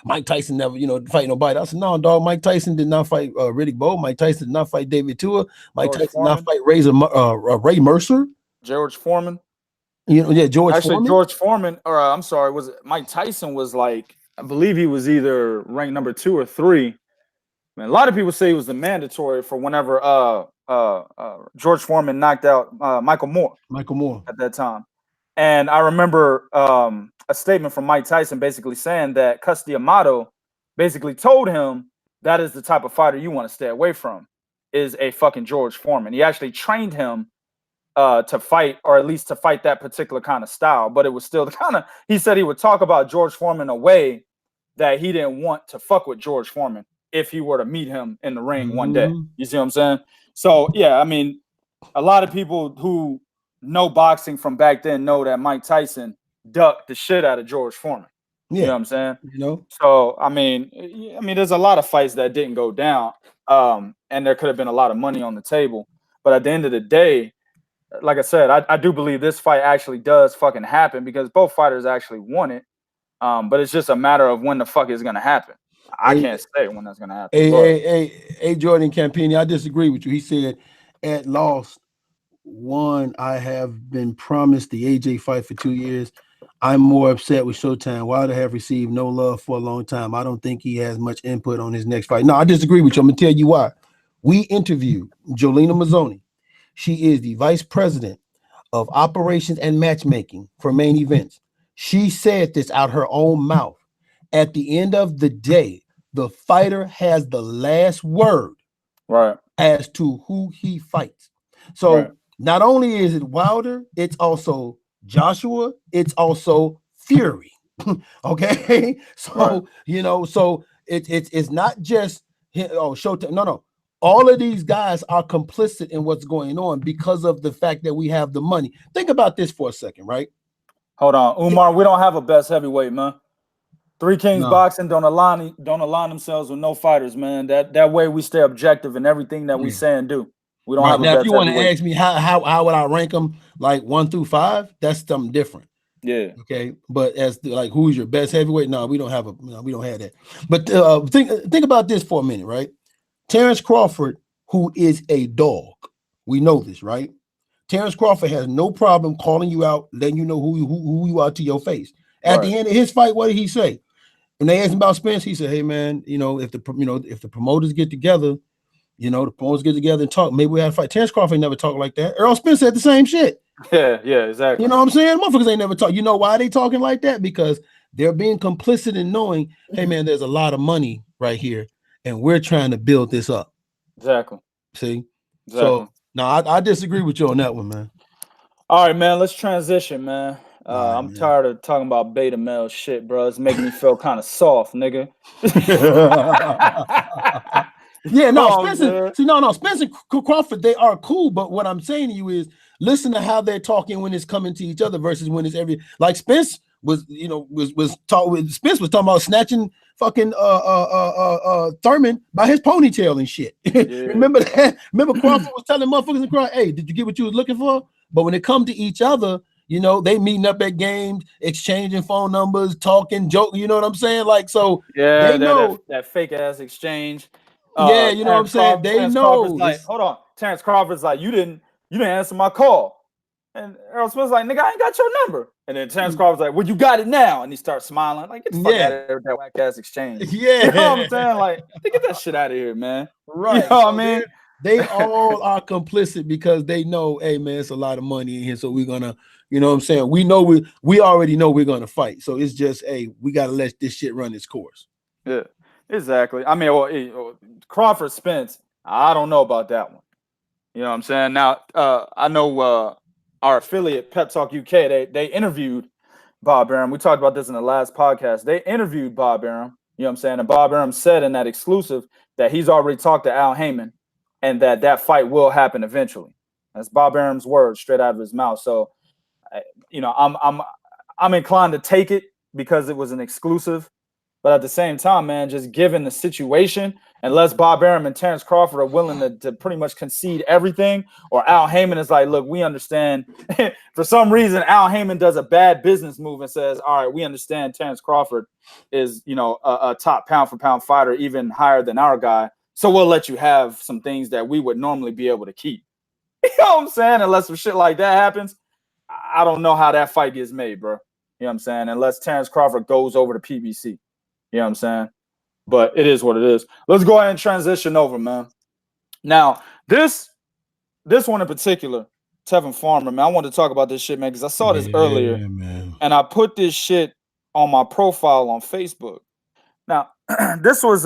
Mike Tyson never, fight nobody. I said, no, dog, Mike Tyson did not fight Riddick Bowe. Mike Tyson did not fight David Tua. Mike George Tyson did not Foreman. fight Ray Mercer. George Foreman. George Actually, Foreman. George Foreman, or I'm sorry, was it Mike Tyson was like, I believe he was either ranked number 2 or 3. Man, a lot of people say he was the mandatory for whenever George Foreman knocked out Michael Moore at that time. And I remember a statement from Mike Tyson basically saying that Cus D'Amato basically told him that is the type of fighter you want to stay away from, is a fucking George Foreman. He actually trained him to fight, or at least to fight that particular kind of style. But it was still the kind of, he said he would talk about George Foreman in a way that he didn't want to fuck with George Foreman if he were to meet him in the ring one day. You see what I'm saying? So, yeah, I mean, a lot of people who know boxing from back then know that Mike Tyson ducked the shit out of George Foreman. Yeah. You know what I'm saying? So, I mean, there's a lot of fights that didn't go down, and there could have been a lot of money on the table. But at the end of the day, like I said, I do believe this fight actually does fucking happen because both fighters actually want it. But it's just a matter of when the fuck is gonna happen. I can't say when that's gonna happen. Jordan Campini, I disagree with you. He said at lost one, I have been promised the AJ fight for 2 years. I'm more upset with Showtime. Wilder have received no love for a long time. I don't think he has much input on his next fight. No, I disagree with you. I'm gonna tell you why. We interviewed Jolena Mazzoni. She is the vice president of operations and matchmaking for Main Events. She said this out her own mouth. At the end of the day, the fighter has the last word, right, as to who he fights. So not only is it Wilder, it's also Joshua, it's also Fury. Okay, so so it's not just Showtime. No. All of these guys are complicit in what's going on because of the fact that we have the money. Think about this for a second, right? Hold on, Umar. We don't have a best heavyweight, man. Three Kings Boxing don't align themselves with no fighters, man. That way we stay objective in everything that we say and do. We don't have a now. best If you want to heavyweight. ask me how would I rank them, like 1 through 5, that's something different. Yeah. Okay. But as like who's your best heavyweight? No, we don't have that. But think about this for a minute, right? Terence Crawford, who is a dog, we know this, right? Terence Crawford has no problem calling you out, letting you know who you are to your face. At the end of his fight, what did he say? When they asked him about Spence, he said, "Hey man, if the promoters get together, and talk, maybe we have a fight." Terence Crawford never talked like that. Earl Spence said the same shit. Yeah, exactly. You know what I'm saying? Motherfuckers ain't never talk. You know why they talking like that? Because they're being complicit in knowing, hey man, there's a lot of money right here, and we're trying to build this up. Exactly. See? Exactly. So no, I disagree with you on that one, man. All right, man. Let's transition, man. I'm tired of talking about beta male shit, bro. It's making me feel kind of soft, nigga. Yeah, no, Spencer. Spencer and Crawford, they are cool. But what I'm saying to you is, listen to how they're talking when it's coming to each other versus when it's like Spence was talking about snatching fucking Thurman by his ponytail and shit. Yeah. Remember that? Remember Crawford was telling motherfuckers in crowd, "Hey, did you get what you was looking for?" But when it comes to each other, they meeting up at games, exchanging phone numbers, talking, joking. You know what I'm saying? Like, so they know that fake ass exchange. Yeah, you know what I'm saying? They know. Like, hold on. Terence Crawford's like, you didn't answer my call. And Earl Smith's like, nigga, I ain't got your number. And then Terence Crawford's like, well, you got it now. And he starts smiling. Like, get the fuck out of here with that whack ass exchange. Yeah. You know what I'm saying? Like, get that shit out of here, man. Right. You know what I mean? They all are complicit because they know, hey man, it's a lot of money in here. So we're gonna, you know what I'm saying? We know we already know we're gonna fight. So it's just, hey, we gotta let this shit run its course. Yeah. Exactly. I mean, Crawford Spence, I don't know about that one. You know what I'm saying? Now, I know our affiliate Pep Talk UK, they interviewed Bob Arum. We talked about this in the last podcast. They interviewed Bob Arum, you know what I'm saying? And Bob Arum said in that exclusive that he's already talked to Al Heyman and that fight will happen eventually. That's Bob Arum's words straight out of his mouth. So, I'm inclined to take it because it was an exclusive. But at the same time, man, just given the situation, unless Bob Arum and Terence Crawford are willing to pretty much concede everything, or Al Heyman is like, look, we understand. For some reason, Al Heyman does a bad business move and says, all right, we understand Terence Crawford is, a top pound for pound fighter, even higher than our guy. So we'll let you have some things that we would normally be able to keep. You know what I'm saying? Unless some shit like that happens, I don't know how that fight gets made, bro. You know what I'm saying? Unless Terence Crawford goes over to PBC. You know what I'm saying? But it is what it is. Let's go ahead and transition over, man. Now, this one in particular, Tevin Farmer, man, I wanted to talk about this shit, man, because I saw this earlier, man. and I put this shit on my profile on Facebook. Now, this was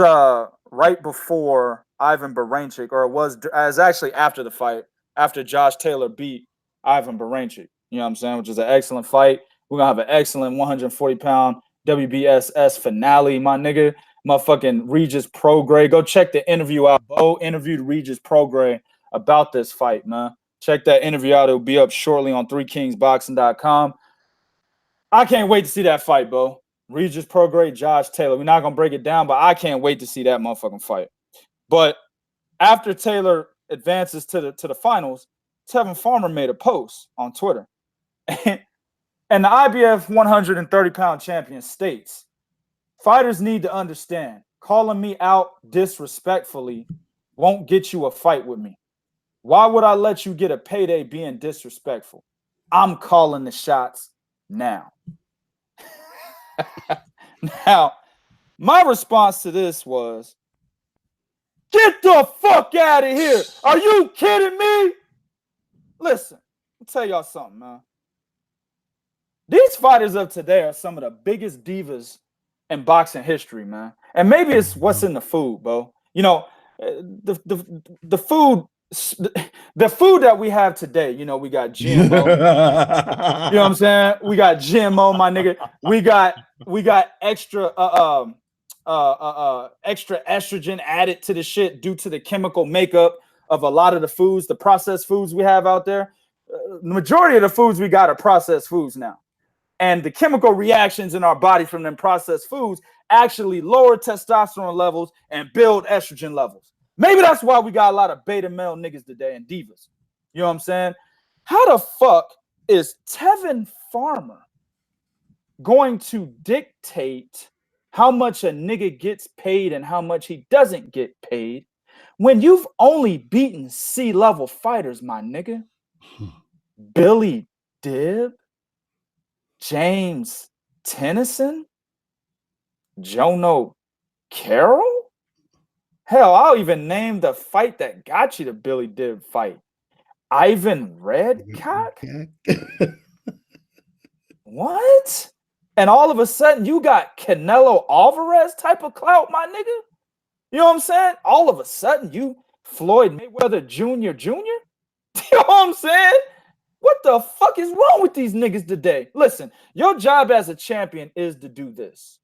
right before Ivan Baranchyk, or it was actually after the fight, after Josh Taylor beat Ivan Baranchyk. You know what I'm saying? Which is an excellent fight. We're going to have an excellent 140-pound WBSS finale, my nigga. Motherfucking Regis Prograis. Go check the interview out. Bo interviewed Regis Prograis about this fight, man. Check that interview out. It'll be up shortly on 3kingsboxing.com. I can't wait to see that fight, Bo. Regis Prograis, Josh Taylor. We're not going to break it down, but I can't wait to see that motherfucking fight. But after Taylor advances to the finals, Tevin Farmer made a post on Twitter. And the IBF 130-pound champion states, fighters need to understand, calling me out disrespectfully won't get you a fight with me. Why would I let you get a payday being disrespectful? I'm calling the shots now. Now, my response to this was, get the fuck out of here. Are you kidding me? Listen, I'll tell y'all something, man. These fighters of today are some of the biggest divas in boxing history, man. And maybe it's what's in the food, bro. You know, the food that we have today, you know, we got GMO. You know what I'm saying? We got GMO, my nigga. We got extra extra estrogen added to the shit due to the chemical makeup of a lot of the foods, the processed foods we have out there. The majority of the foods we got are processed foods now. And the chemical reactions in our body from them processed foods actually lower testosterone levels and build estrogen levels. Maybe that's why we got a lot of beta male niggas today and divas. You know what I'm saying? How the fuck is Tevin Farmer going to dictate how much a nigga gets paid and how much he doesn't get paid when you've only beaten C-level fighters, my nigga? Billy Dibb? James Tennyson? Jono Carroll? Hell, I'll even name the fight that got you the Billy Dibb fight. Ivan Redcock? What? And all of a sudden, you got Canelo Álvarez type of clout, my nigga? You know what I'm saying? All of a sudden, you Floyd Mayweather Jr. You know what I'm saying? What the fuck is wrong with these niggas today? Listen, your job as a champion is to do this.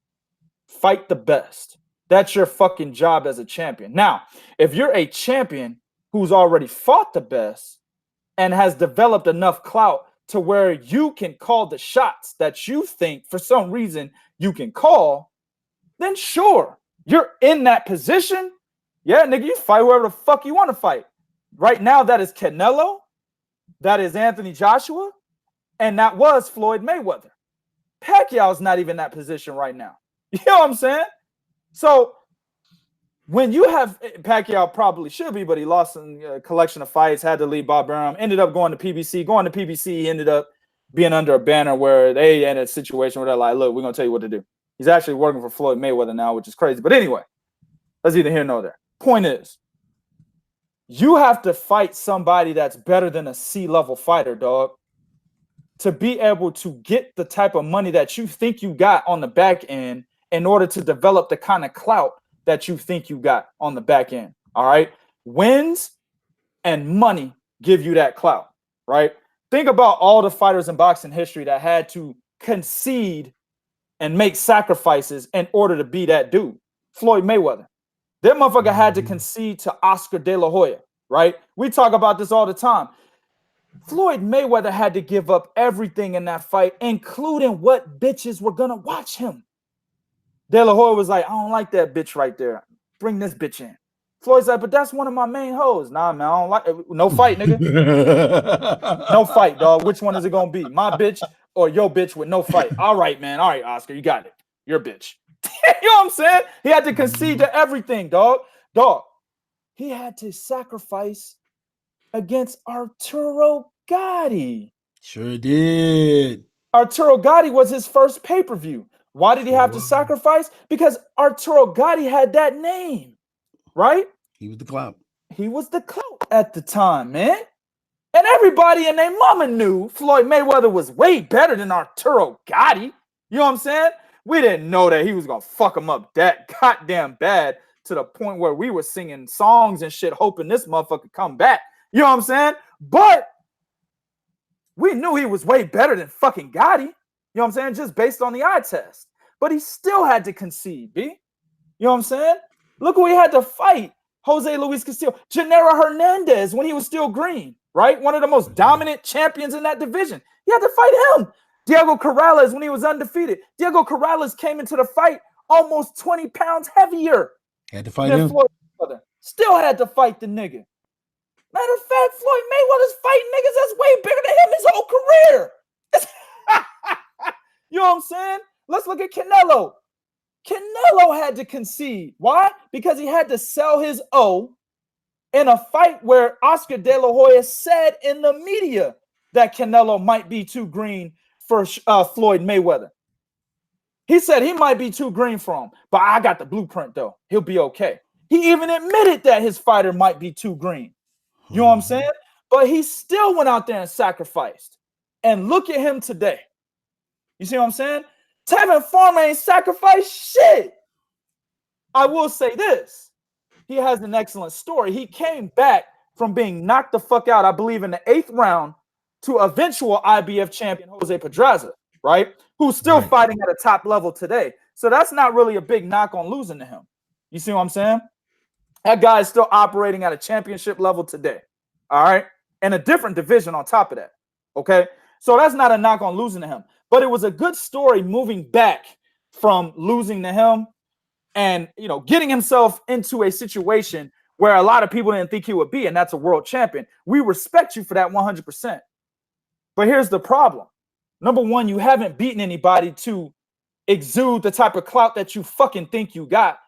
Fight the best. That's your fucking job as a champion. Now, if you're a champion who's already fought the best and has developed enough clout to where you can call the shots that you think for some reason you can call, then sure, you're in that position. Yeah, nigga, you fight whoever the fuck you want to fight. Right now, that is Canelo. That is Anthony Joshua, and that was Floyd Mayweather. Pacquiao's not even in that position right now. You know what I'm saying? So when you have Pacquiao probably should be, but he lost a collection of fights, had to leave Bob Arum, ended up going to PBC. Going to PBC, he ended up being under a banner where they in a situation where they're like, look, we're going to tell you what to do. He's actually working for Floyd Mayweather now, which is crazy. But anyway, that's either here nor there. Point is, you have to fight somebody that's better than a C-level fighter, dog, to be able to get the type of money that you think you got on the back end in order to develop the kind of clout that you think you got on the back end. All right. Wins and money give you that clout, right? Think about all the fighters in boxing history that had to concede and make sacrifices in order to be that dude. Floyd Mayweather. That motherfucker had to concede to Oscar De La Hoya, right? We talk about this all the time. Floyd Mayweather had to give up everything in that fight, including what bitches were going to watch him. De La Hoya was like, I don't like that bitch right there. Bring this bitch in. Floyd's like, but that's one of my main hoes. Nah, man, I don't like it. No fight, nigga. No fight, dog. Which one is it gonna be? My bitch or your bitch with no fight? All right, man. All right, Oscar, you got it. Your bitch. You know what I'm saying? He had to concede to everything, dog. Dog. He had to sacrifice against Arturo Gatti. Sure did. Arturo Gatti was his first pay-per-view. Why did he have to sacrifice? Because Arturo Gatti had that name, right? He was the clout. He was the clout at the time, man. And everybody and their mama knew Floyd Mayweather was way better than Arturo Gatti. You know what I'm saying? We didn't know that he was going to fuck him up that goddamn bad to the point where we were singing songs and shit hoping this motherfucker come back. You know what I'm saying? But we knew he was way better than fucking Gotti. You know what I'm saying? Just based on the eye test. But he still had to concede, B. You know what I'm saying? Look who he had to fight. Jose Luis Castillo. Gennaro Hernandez when he was still green, right? One of the most dominant champions in that division. He had to fight him. Diego Corrales when he was undefeated. Diego Corrales came into the fight almost 20 pounds heavier. Had to fight him. Floyd Mayweather. Still had to fight the nigga. Matter of fact, Floyd Mayweather's fighting niggas that's way bigger than him his whole career. You know what I'm saying? Let's look at Canelo. Canelo had to concede. Why? Because he had to sell his O in a fight where Oscar De La Hoya said in the media that Canelo might be too green for Floyd Mayweather. He said he might be too green for him, but I got the blueprint though. He'll be okay. He even admitted that his fighter might be too green. You know what I'm saying? But he still went out there and sacrificed. And look at him today. You see what I'm saying? Tevin Farmer ain't sacrificed shit. I will say this. He has an excellent story. He came back from being knocked the fuck out, I believe, in the 8th round to eventual IBF champion Jose Pedraza, right? Who's still fighting at a top level today. So that's not really a big knock on losing to him. You see what I'm saying? That guy is still operating at a championship level today. All right. And a different division on top of that. Okay. So that's not a knock on losing to him. But it was a good story moving back from losing to him and, you know, getting himself into a situation where a lot of people didn't think he would be, and that's a world champion. We respect you for that 100%. But here's the problem. Number one, you haven't beaten anybody to exude the type of clout that you fucking think you got.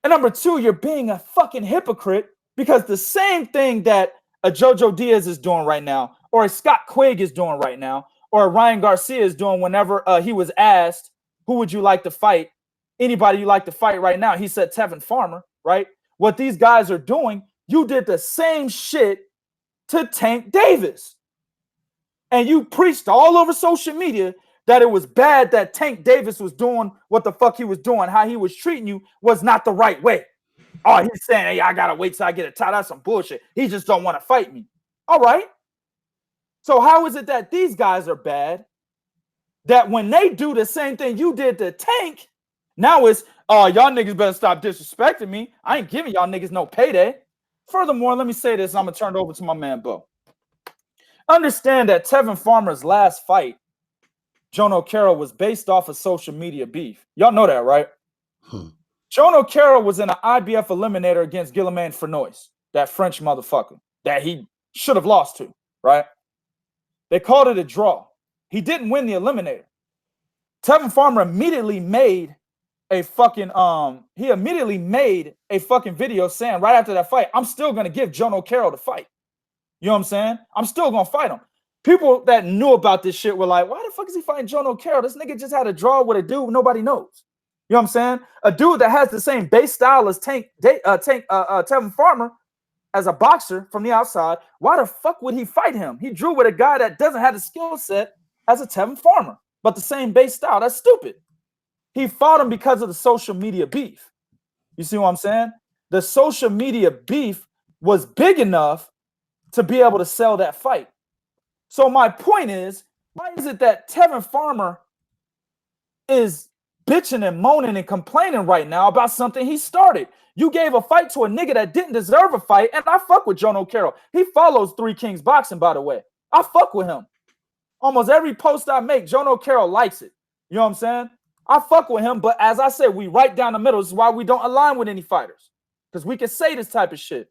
And number two, you're being a fucking hypocrite because the same thing that a Jojo Diaz is doing right now, or a Scott Quigg is doing right now, or a Ryan Garcia is doing whenever he was asked, who would you like to fight? Anybody you like to fight right now? He said Tevin Farmer, right? What these guys are doing, you did the same shit to Tank Davis. And you preached all over social media that it was bad that Tank Davis was doing what the fuck he was doing, how he was treating you was not the right way. Oh, he's saying, hey, I gotta wait till I get a tie. That's some bullshit. He just don't want to fight me. All right. So how is it that these guys are bad? That when they do the same thing you did to Tank, now it's, oh, y'all niggas better stop disrespecting me. I ain't giving y'all niggas no payday. Furthermore, let me say this. I'm gonna turn it over to my man Bo. Understand that Tevin Farmer's last fight, Joan O'Carroll, was based off of social media beef. Y'all know that, right? Joan O'Carroll was in an IBF eliminator against Guillaume Frenois, that French motherfucker that he should have lost to, right? They called it a draw. He didn't win the eliminator. Tevin Farmer immediately made a fucking video saying right after that fight, I'm still gonna give Joan O'Carroll the fight. You know what I'm saying? I'm still gonna fight him. People that knew about this shit were like, why the fuck is he fighting Joan O'Carroll? This nigga just had a draw with a dude nobody knows. You know what I'm saying? A dude that has the same base style as Tevin Farmer as a boxer from the outside. Why the fuck would he fight him? He drew with a guy that doesn't have the skill set as a Tevin Farmer, but the same base style. That's stupid. He fought him because of the social media beef. You see what I'm saying? The social media beef was big enough to be able to sell that fight. So my point is, why is it that Tevin Farmer is bitching and moaning and complaining right now about something he started? You gave a fight to a nigga that didn't deserve a fight, and I fuck with Joan O'Carroll. He follows Three Kings Boxing, by the way. I fuck with him. Almost every post I make, Joan O'Carroll likes it. You know what I'm saying? I fuck with him, but as I said, we right down the middle. This is why we don't align with any fighters. Because we can say this type of shit.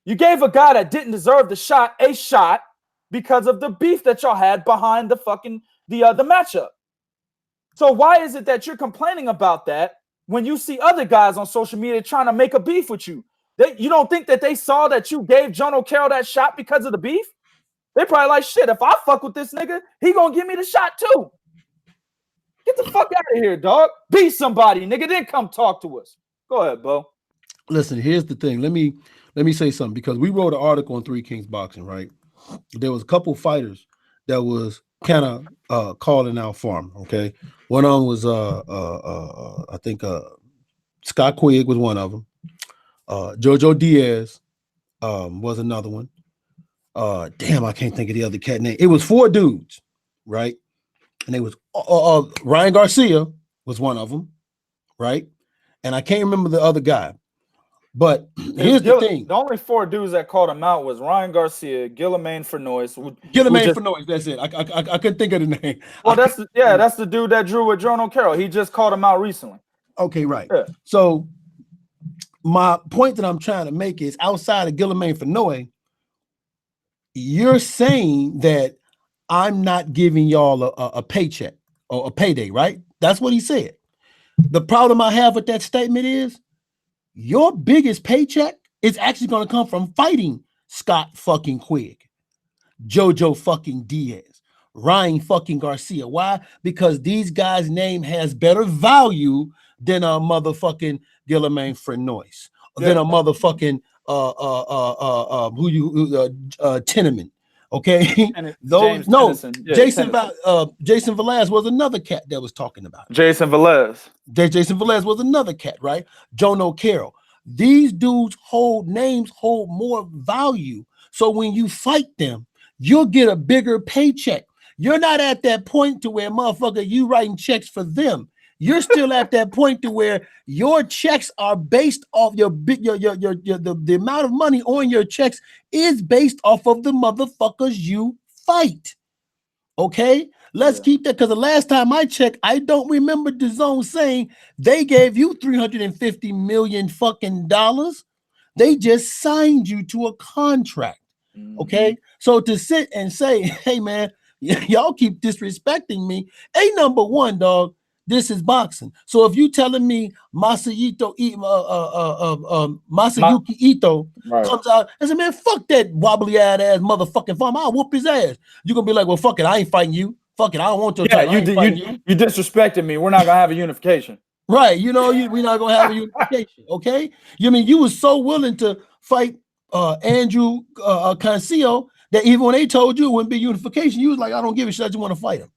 You gave a guy that didn't deserve the shot a shot because of the beef that y'all had behind the fucking the matchup. So why is it that you're complaining about that when you see other guys on social media trying to make a beef with you? You don't think that they saw that you gave John O'Carroll that shot because of the beef? They probably like, shit, if I fuck with this nigga, he gonna give me the shot too. Get the fuck out of here, dog. Be somebody, nigga. Then come talk to us. Go ahead, Bo. Listen, here's the thing. Let me say something, because we wrote an article on Three Kings Boxing, right? There was a couple fighters that was kind of calling out Farmer. Okay, one of them was I think Scott Quigg was one of them. Jojo Diaz was another one. Damn, I can't think of the other cat name. It was 4 dudes, right? And they was Ryan Garcia was one of them, right? And I can't remember the other guy. But here's the thing. The only 4 dudes that called him out was Ryan Garcia, Guillaume Fornois. Guillaume Fornois, that's it. I couldn't think of the name. Well, that's the dude that drew with John O'Carroll. He just called him out recently. Okay, right. Yeah. So my point that I'm trying to make is, outside of Guillaume Fornois, you're saying that I'm not giving y'all a paycheck or a payday, right? That's what he said. The problem I have with that statement is, your biggest paycheck is actually going to come from fighting Scott fucking Quigg, Jojo fucking Diaz, Ryan fucking Garcia. Why? Because these guys' name has better value than a motherfucking Guillaume Fornois, than a motherfucking Tenement. Okay, those Jason Velez was another cat that was talking about it. Jason Velez was another cat, right? John O'Carroll. These dudes hold more value. So when you fight them, you'll get a bigger paycheck. You're not at that point to where, motherfucker, you writing checks for them. You're still at that point to where your checks are based off the amount of money on your checks is based off of the motherfuckers you fight. Okay, let's keep that, because the last time I checked, I don't remember DAZN saying they gave you $350 million fucking dollars. They just signed you to a contract. Okay, so to sit and say, hey man, y'all keep disrespecting me. Number one, dog. This is boxing. So if you telling me Masayuki Ito comes out and says, man, fuck that wobbly ass motherfucking Farmer, I'll whoop his ass. You're gonna be like, well, fuck it, I ain't fighting you. Fuck it, I don't want your title. You disrespected me. We're not gonna have a unification. Right, we're not gonna have a unification. Okay, you was so willing to fight Andrew Cancio that even when they told you it wouldn't be unification, you was like, I don't give a shit, I just want to fight him.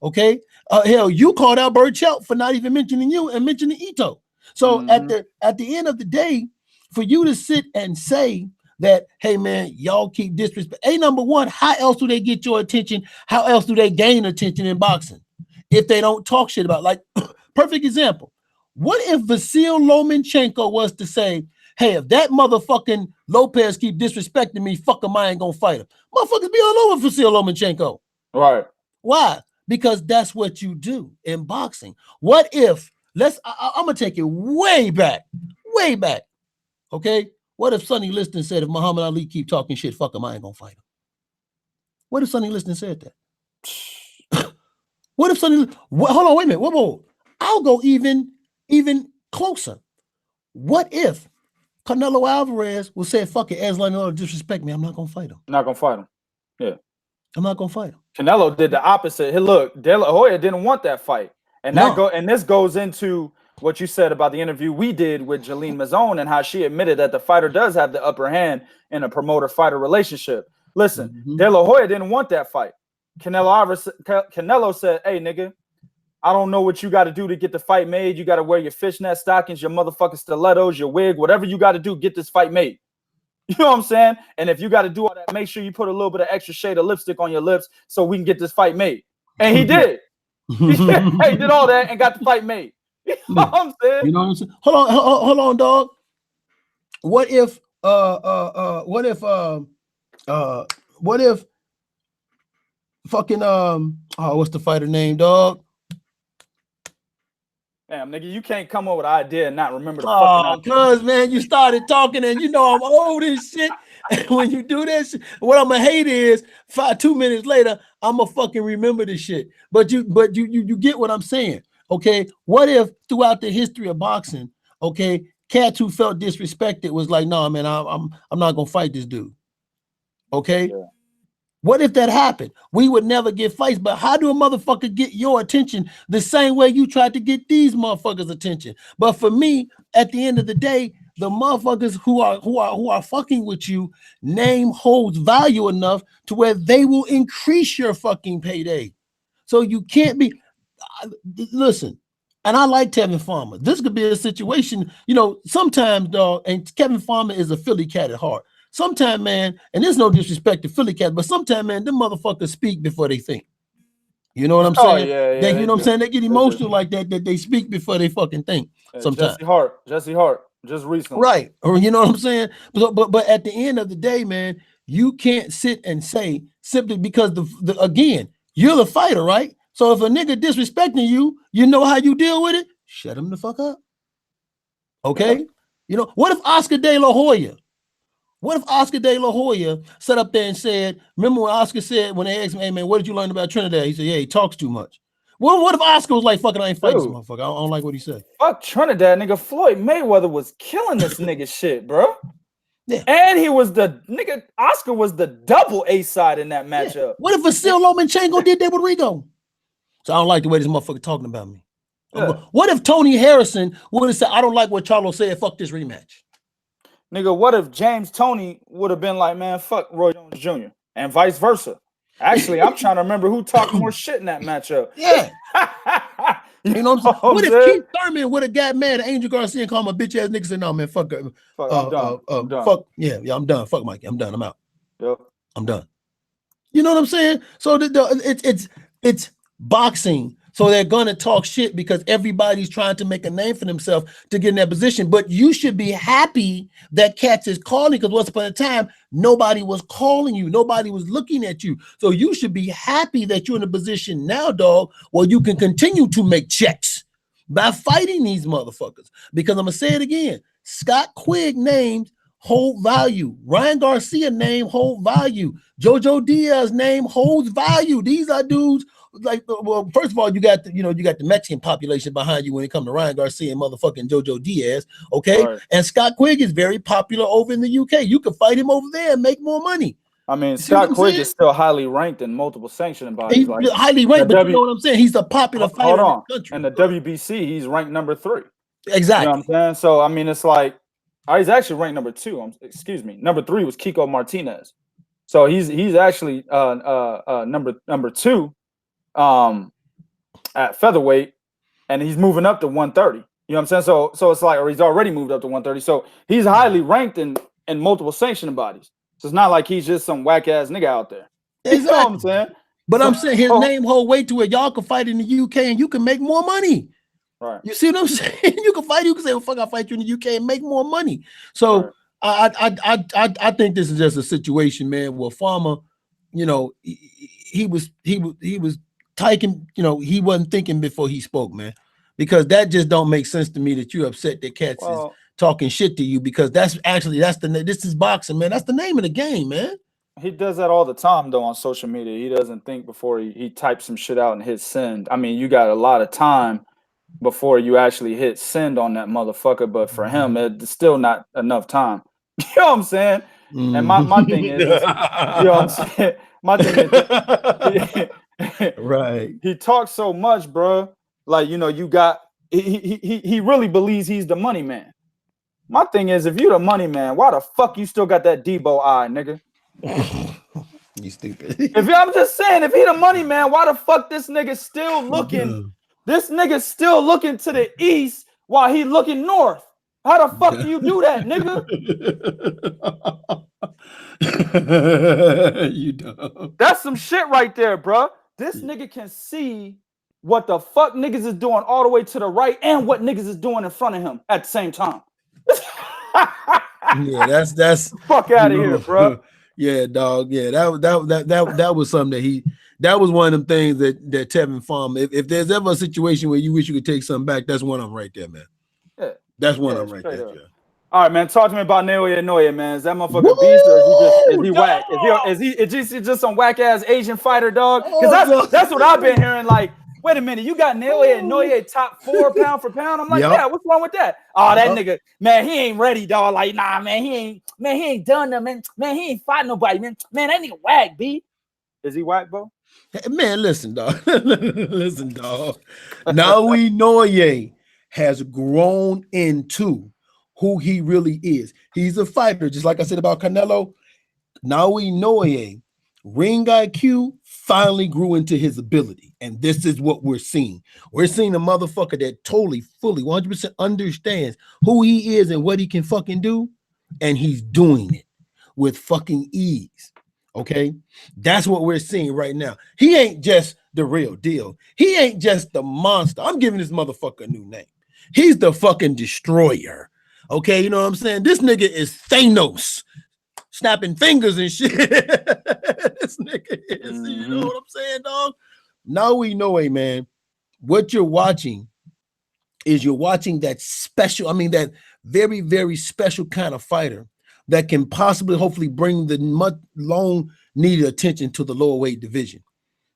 Okay, hell, you called out Burchell for not even mentioning you and mentioning Ito. So at the end of the day, for you to sit and say that, hey man, y'all keep disrespect. Number one, how else do they get your attention? How else do they gain attention in boxing if they don't talk shit about? Like, perfect example. What if Vasyl Lomachenko was to say, hey, if that motherfucking Lopez keep disrespecting me, fuck him, I ain't gonna fight him. Motherfuckers be all over Vasyl Lomachenko. Right. Why? Because that's what you do in boxing. What if, I'm gonna take it way back. Okay. What if Sonny Liston said, if Muhammad Ali keep talking shit, fuck him, I ain't gonna fight him? What if Sonny Liston said that? What if Sonny, hold on, wait a minute, whoa. I'll go even closer. What if Canelo Álvarez will say, fuck it, as long as they disrespect me, I'm not gonna fight him. Not gonna fight him. Yeah. I'm not gonna fight him. Canelo did the opposite. Hey, look, De La Hoya didn't want that fight, and this goes into what you said about the interview we did with Jalene Mazzone and how she admitted that the fighter does have the upper hand in a promoter-fighter relationship. Listen, De La Hoya didn't want that fight. Canelo said, "Hey, nigga, I don't know what you got to do to get the fight made. You got to wear your fishnet stockings, your motherfucking stilettos, your wig, whatever you got to do, get this fight made." You know what I'm saying? And if you got to do all that, make sure you put a little bit of extra shade of lipstick on your lips so we can get this fight made. And he did. He did all that and got the fight made. You know what I'm saying? You know what I'm saying? Hold on, dog. What if fucking what's the fighter name, dog? Damn, nigga, you can't come up with an idea and not remember the fucking Oh, idea. cuz, man, you started talking and you know I'm old and shit. And when you do that shit, what I'm gonna hate is 2 minutes later, I'm gonna fucking remember this shit. But you get what I'm saying. Okay. What if throughout the history of boxing, okay, cats who felt disrespected was like, no, man, I'm not gonna fight this dude. Okay. Yeah. What if that happened? We would never get fights, but how do a motherfucker get your attention the same way you tried to get these motherfuckers' attention? But for me, at the end of the day, the motherfuckers who are fucking with you, name holds value enough to where they will increase your fucking payday. So you can't be. Listen, and I like Tevin Farmer. This could be a situation, you know, sometimes, dog, and Kevin Farmer is a Philly cat at heart. Sometimes, man, and there's no disrespect to Philly cats, but sometimes, man, them motherfuckers speak before they think. You know what I'm saying? Yeah, They, you know what I'm do. saying? They get emotional like that they speak before they fucking think. Sometimes. Jesse Hart, just recently. Right. Or you know what I'm saying? But at the end of the day, man, you can't sit and say simply because the again, you're the fighter, right? So if a nigga disrespecting you, you know how you deal with it? Shut him the fuck up. Okay? Yeah. You know, what if Oscar De La Hoya? What if Oscar De La Hoya sat up there and said, remember when Oscar said, when they asked him, hey man, what did you learn about Trinidad? He said, yeah, he talks too much. Well, what if Oscar was like, fucking, I ain't fighting this motherfucker. I don't like what he said. Fuck Trinidad, nigga. Floyd Mayweather was killing this nigga shit, bro. Yeah. And he was the nigga, Oscar was the double A side in that matchup. Yeah. What if Vasil Lomachenko did that with Rigo? So I don't like the way this motherfucker talking about me. Yeah. What if Tony Harrison would have said, I don't like what Charlo said, fuck this rematch? Nigga, what if James Toney would have been like, man, fuck Roy Jones Jr. and vice versa? Actually, I'm trying to remember who talked more shit in that matchup. Yeah. You know what I'm saying? What if Keith Thurman would have got mad at Angel Garcia and called him a bitch ass nigga and said, no, man, fuck her. I'm done. Fuck, yeah, I'm done. Fuck Mikey. I'm done. I'm out. Yep. I'm done. You know what I'm saying? So it's boxing. So they're gonna talk shit because everybody's trying to make a name for themselves to get in that position. But you should be happy that Cats is calling, because once upon a time, nobody was calling you, nobody was looking at you. So you should be happy that you're in a position now, dog, where you can continue to make checks by fighting these motherfuckers. Because I'm gonna say it again: Scott Quigg names hold value. Ryan Garcia name hold value. Jojo Diaz name holds value. These are dudes. Like, well, first of all, you got the Mexican population behind you when it comes to Ryan Garcia and motherfucking Jojo Diaz, okay? Right. And Scott Quigg is very popular over in the UK. You can fight him over there and make more money. I mean, Scott Quigg is still highly ranked in multiple sanctioning bodies. He's like, highly ranked, but you know what I'm saying? He's a popular fighter in the country. And the WBC, he's ranked number 3. Exactly. You know what I'm saying? So, I mean, it's like, he's actually ranked number 2. Excuse me. Number 3 was Kiko Martinez. So he's actually number 2. At featherweight, and he's moving up to 130. You know what I'm saying? So it's like, or he's already moved up to 130. So he's highly ranked in multiple sanctioning bodies. So it's not like he's just some whack ass nigga out there. Exactly. You know what I'm saying? But I'm saying his name hold weight to it. Y'all can fight in the UK and you can make more money. Right. You see what I'm saying? You can fight. You can say, "Well, fuck, I'll fight you in the UK and make more money." So right. I think this is just a situation, man. Where Farmer, you know, he was taking, you know, he wasn't thinking before he spoke, man, because that just don't make sense to me that you're upset that Cats is talking shit to you, because this is boxing, man. That's the name of the game, man. He does that all the time, though, on social media. He doesn't think before he types some shit out and hits send. I mean, you got a lot of time before you actually hit send on that motherfucker, but for him, it's still not enough time. You know what I'm saying? And my thing is, you know what I'm saying? My thing is, right. He talks so much, bro. Like, you know, you got he really believes he's the money man. My thing is, if you the money man, why the fuck you still got that Debo eye, nigga? You stupid. I'm just saying, if he the money man, why the fuck this nigga still looking? This nigga still looking to the east while he looking north. How the fuck do you do that, nigga? You dumb. That's some shit right there, bro. This nigga can see what the fuck niggas is doing all the way to the right and what niggas is doing in front of him at the same time. Yeah, that's fuck out of here, bro. Yeah, dog. Yeah, that was something that that was one of them things that Tevin Farmer. If there's ever a situation where you wish you could take something back, that's one of them right there, man. Yeah. That's one of them right there. Yeah. All right, man. Talk to me about Naoya Inoue, man. Is that motherfucker beast or is he whack? Is he just some whack ass Asian fighter, dog? Because that's what I've been hearing. Like, wait a minute, you got Naoya Inoue top 4 pound for pound. I'm like, yeah, what's wrong with that? Oh, that nigga, man, he ain't ready, dog. Like, nah, man, he ain't done that, man. Man, he ain't fighting nobody, man. Man, that nigga whack, B. Is he whack, bro? Man, listen, dog. Listen, dog. Naoya Inoue has grown into who he really is. He's a fighter, just like I said about Canelo. Naoya Inoue, ring IQ finally grew into his ability, and this is what we're seeing. We're seeing a motherfucker that totally, fully, 100% understands who he is and what he can fucking do, and he's doing it with fucking ease. Okay, that's what we're seeing right now. He ain't just the real deal. He ain't just the monster. I'm giving this motherfucker a new name. He's the fucking destroyer. Okay, you know what I'm saying? This nigga is Thanos, snapping fingers and shit. This nigga is, you know what I'm saying, dog? Naoya Inoue, man, what you're watching is you're watching that special, that very, very special kind of fighter that can possibly, hopefully, bring the much long needed attention to the lower weight division.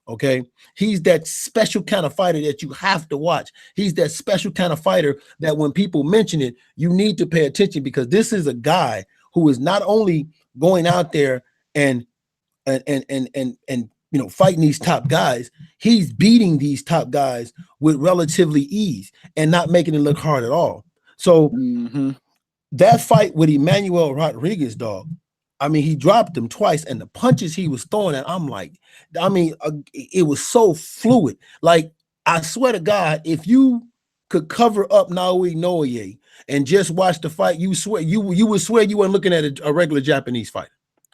Okay, he's that special kind of fighter that you have to watch. He's that special kind of fighter that when people mention it, you need to pay attention, because this is a guy who is not only going out there and fighting these top guys, he's beating these top guys with relatively ease and not making it look hard at all. So that fight with Emmanuel Rodriguez, dog, he dropped him twice, and the punches he was throwing at, it was so fluid. Like, I swear to God, if you could cover up Naoya Inoue and just watch the fight, you would swear you weren't looking at a regular Japanese fighter.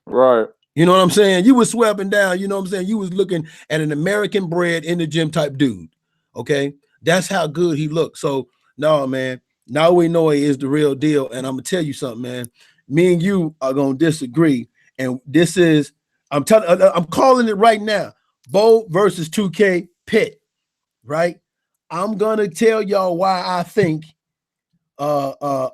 Right. You know what I'm saying? You would swear up and down, you know what I'm saying? You was looking at an American bred in the gym type dude. Okay. That's how good he looked. So, no, man, Naoya Inoue is the real deal. And I'm going to tell you something, man. Me and you are going to disagree. And this is, I'm calling it right now. Bo versus 2K Pitt, right? I'm going to tell y'all why I think Nonito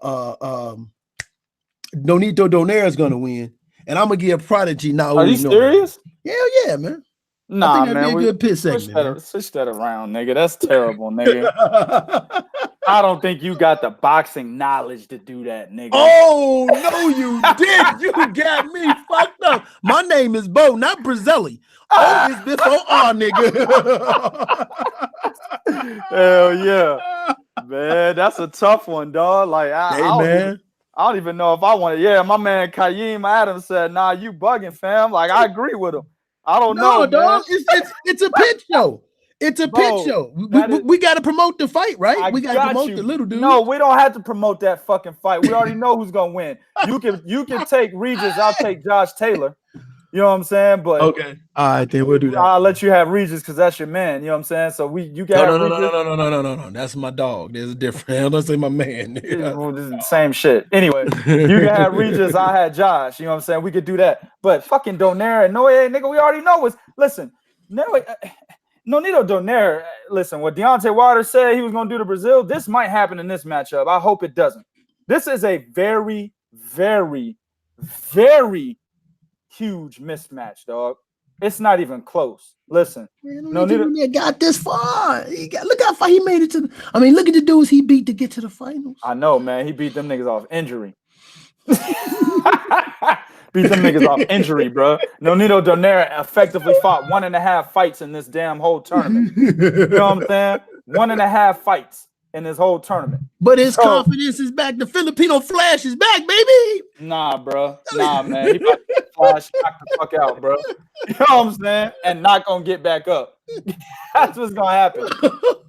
Donaire is going to win. And I'm going to give Prodigy Naoya Inoue. Are you serious? Hell yeah, man. Nah, I think that'd man. be a good pit segment. Switch that around, nigga. That's terrible, nigga. I don't think you got the boxing knowledge to do that, nigga. Oh, no, you did. You got me fucked up. My name is Bo, not Breazeale. Oh, is this OR, nigga? Hell yeah. Man, that's a tough one, dog. Like, I don't even know if I want it. Yeah, my man Kayeem Adams said, nah, you bugging, fam. Like, I agree with him. I don't know, dog. It's a pit show. It's a pit show. We got to promote the fight, right? We got to promote the little dude. No, we don't have to promote that fucking fight. We already know who's gonna win. You can take Regis. I'll take Josh Taylor. You know what I'm saying? But okay, all right, then we'll do that. I'll let you have Regis because that's your man. You know what I'm saying? So you can have Regis. No. That's my dog. There's a difference. Don't say my man. This is the same shit. Anyway, you can have Regis. I had Josh. You know what I'm saying? We could do that. But fucking Donaire and Inoue, nigga, we already know was listen. Nonito Donaire. Listen, what Deontay Wilder said he was gonna do to Brazil. This might happen in this matchup. I hope it doesn't. This is a very, very, very huge mismatch, dog. It's not even close. Listen, Nonito got this far. Look how far he made it to. Look at the dudes he beat to get to the finals. I know, man. He beat them niggas off injury. Beat them niggas off injury, bro. Nonito Donaire effectively fought 1.5 fights in this damn whole tournament. You know what I'm saying? 1.5 fights in this whole tournament. But his confidence is back. The Filipino flash is back, baby. Nah, bro. Nah, man. He about to flash knock the fuck out, bro. You know what I'm saying? And not gonna get back up. That's what's gonna happen.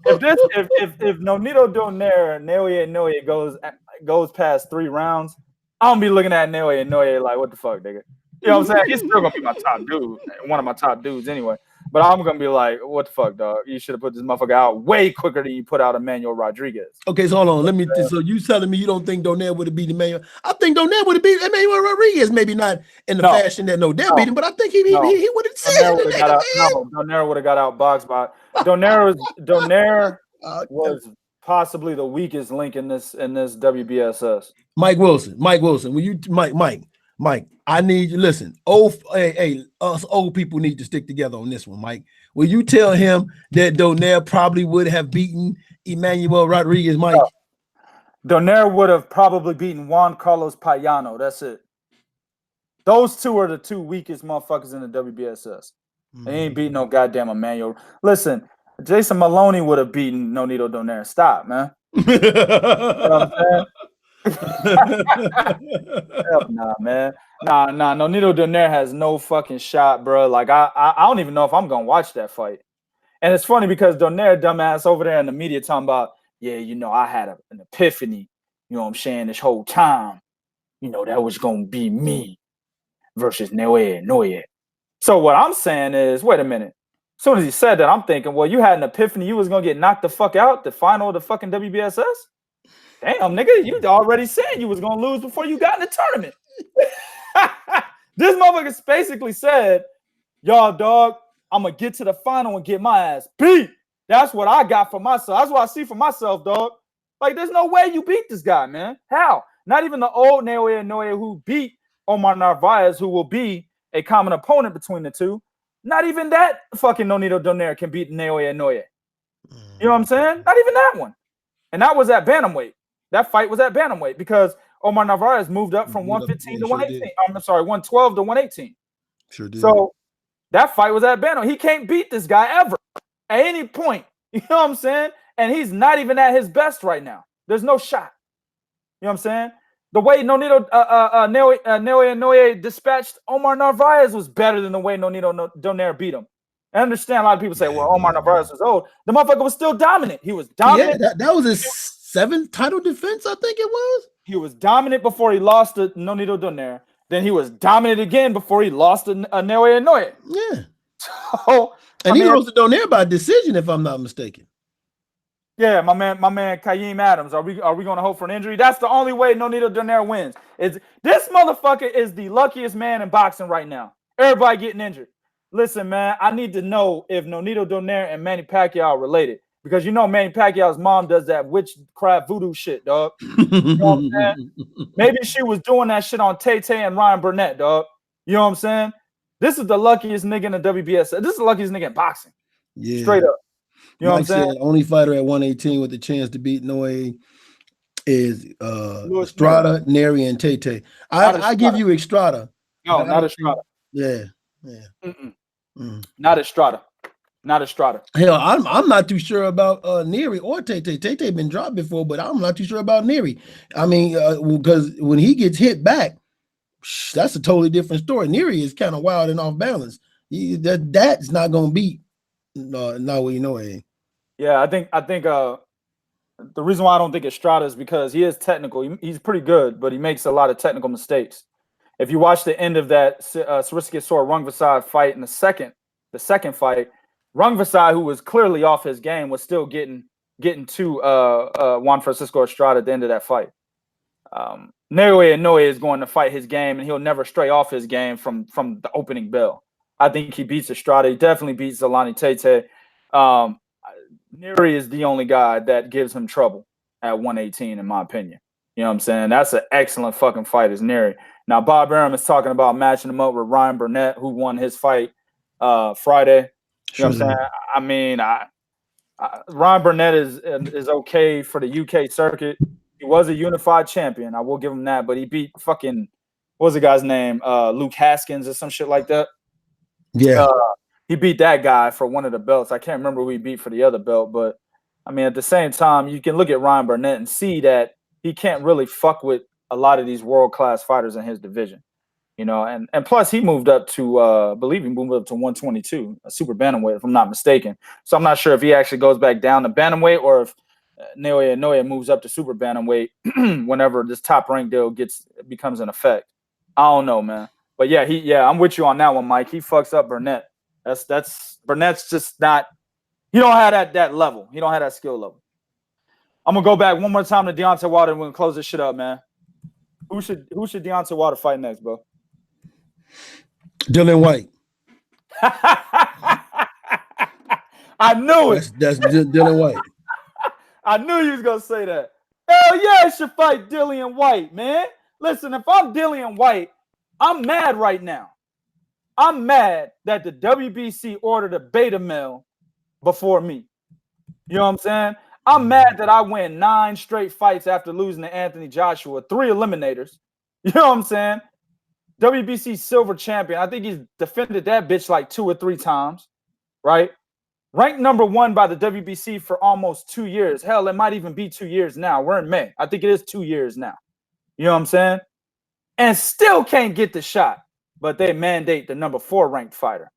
If Nonito Donaire and Naoya Inoue goes past 3 rounds, I'm gonna be looking at Naoya Inoue like, what the fuck, nigga? You know what I'm saying? He's still gonna be my top dude, one of my top dudes anyway. But I'm gonna be like, what the fuck, dog? You should have put this motherfucker out way quicker than you put out Emmanuel Rodriguez. Okay, so hold on. Let me. So you telling me you don't think Donaire would have beat Emmanuel? I think Donaire would have beat Emmanuel Rodriguez. Maybe not in the fashion that Donaire beat him, but I think he would have said Donaire would have got outboxed by Donaire was possibly the weakest link in this WBSS. Mike Wilson. When you Mike, I need you. Listen, us old people need to stick together on this one, Mike. Will you tell him that Donaire probably would have beaten Emmanuel Rodriguez, Mike? Donaire would have probably beaten Juan Carlos Payano. That's it. Those two are the two weakest motherfuckers in the WBSS. They ain't beating no goddamn Emmanuel. Listen, Jason Maloney would have beaten Nonito Donaire. Stop, man. You know what I'm Hell nah, man. Nah. Nonito Donaire has no fucking shot, bro. Like I don't even know if I'm gonna watch that fight. And it's funny because Donaire, dumbass, over there in the media talking about, yeah, you know, I had an epiphany. You know what I'm saying? This whole time, you know, that was gonna be me versus Naoya Inoue. So what I'm saying is, wait a minute. As soon as he said that, I'm thinking, well, you had an epiphany. You was gonna get knocked the fuck out the final of the fucking WBSS. Damn, nigga, you already said you was gonna lose before you got in the tournament. This motherfucker basically said, y'all, dog, I'm gonna get to the final and get my ass beat. That's what I got for myself. That's what I see for myself, dog. Like, there's no way you beat this guy, man. How? Not even the old Naoya Inoue who beat Omar Narvaez, who will be a common opponent between the two. Not even that fucking Nonito Donaire can beat Naoya Inoue. You know what I'm saying? Not even that one. And that was at bantamweight. That fight was at bantamweight because Omar Narvaez moved up from 115 to 118. I'm sorry, 112 to 118. Sure did. So that fight was at bantamweight. He can't beat this guy ever at any point. You know what I'm saying? And he's not even at his best right now. There's no shot. You know what I'm saying? The way Nonito Naoya Inoue dispatched Omar Narvaez was better than the way Nonito Donaire beat him. I understand a lot of people say, well, Omar Narvaez was old. The motherfucker was still dominant. He was dominant. Yeah, that was his 7th title defense, I think it was. He was dominant before he lost to Nonito Donaire. Then he was dominant again before he lost to Naoya Inoue. Yeah. So, and he lost to Donaire by decision, if I'm not mistaken. Yeah, my man Kayeem Adams. Are we going to hope for an injury? That's the only way Nonito Donaire wins. This motherfucker is the luckiest man in boxing right now. Everybody getting injured. Listen, man, I need to know if Nonito Donaire and Manny Pacquiao are related. Because you know Manny Pacquiao's mom does that witchcraft voodoo shit, dog. You know what I'm saying? Maybe she was doing that shit on Tay-Tay and Ryan Burnett, dog. You know what I'm saying? This is the luckiest nigga in the WBS. This is the luckiest nigga in boxing. Yeah. Straight up. You know what I'm saying? Only fighter at 118 with a chance to beat Inoue is Estrada, Neri, and Tay-Tay. I give you Estrada. No, not Estrada. Yeah. Not Estrada. Not Estrada. Hell, I'm not too sure about Neri or Tay-Tay. Tay-Tay been dropped before, but I'm not too sure about Neri. I mean, because when he gets hit back, that's a totally different story. Neri is kind of wild and off balance. That's not gonna beat Naoya Inoue. Yeah, I think the reason why I don't think Estrada is because he is technical. He's pretty good, but he makes a lot of technical mistakes. If you watch the end of that Sariske Sor Rungvisai fight in the second fight, Rungvisai, who was clearly off his game, was still getting to Juan Francisco Estrada at the end of that fight. Naoya Inoue is going to fight his game, and he'll never stray off his game from the opening bell. I think he beats Estrada. He definitely beats Zolani Tay-Tay. Neri is the only guy that gives him trouble at 118, in my opinion. You know what I'm saying? That's an excellent fucking fight, is Neri. Now, Bob Arum is talking about matching him up with Ryan Burnett, who won his fight Friday. You know what I'm saying? I mean, Ryan Burnett is okay for the UK circuit. He was a unified champion. I will give him that, but he beat fucking, what was the guy's name? Luke Haskins or some shit like that. Yeah. He beat that guy for one of the belts. I can't remember who he beat for the other belt, but I mean, at the same time, you can look at Ryan Burnett and see that he can't really fuck with a lot of these world-class fighters in his division. You know, and plus he moved up to I believe he moved up to 122, a super bantamweight, if I'm not mistaken. So I'm not sure if he actually goes back down to bantamweight or if Naoya Inoue moves up to super bantamweight whenever this top rank deal becomes in effect. I don't know, man. But yeah, I'm with you on that one, Mike. He fucks up Burnett. That's Burnett's just not. He don't have that level. He don't have that skill level. I'm gonna go back one more time to Deontay Wilder and we're gonna close this shit up, man. Who should Deontay Wilder fight next, bro? Dillian White. I knew it. That's Dillian White. I knew you was gonna say that. Hell yeah, it should fight Dillian White, man. Listen, if I'm Dillian White, I'm mad right now. I'm mad that the WBC ordered a beta male before me. You know what I'm saying? I'm mad that I win 9 straight fights after losing to Anthony Joshua, 3 eliminators. You know what I'm saying? WBC silver champion. I think he's defended that bitch like 2 or 3 times, right? Ranked number 1 by the WBC for almost 2 years. Hell, it might even be 2 years now. We're in May. I think it is 2 years now. You know what I'm saying? And still can't get the shot. But they mandate the number 4 ranked fighter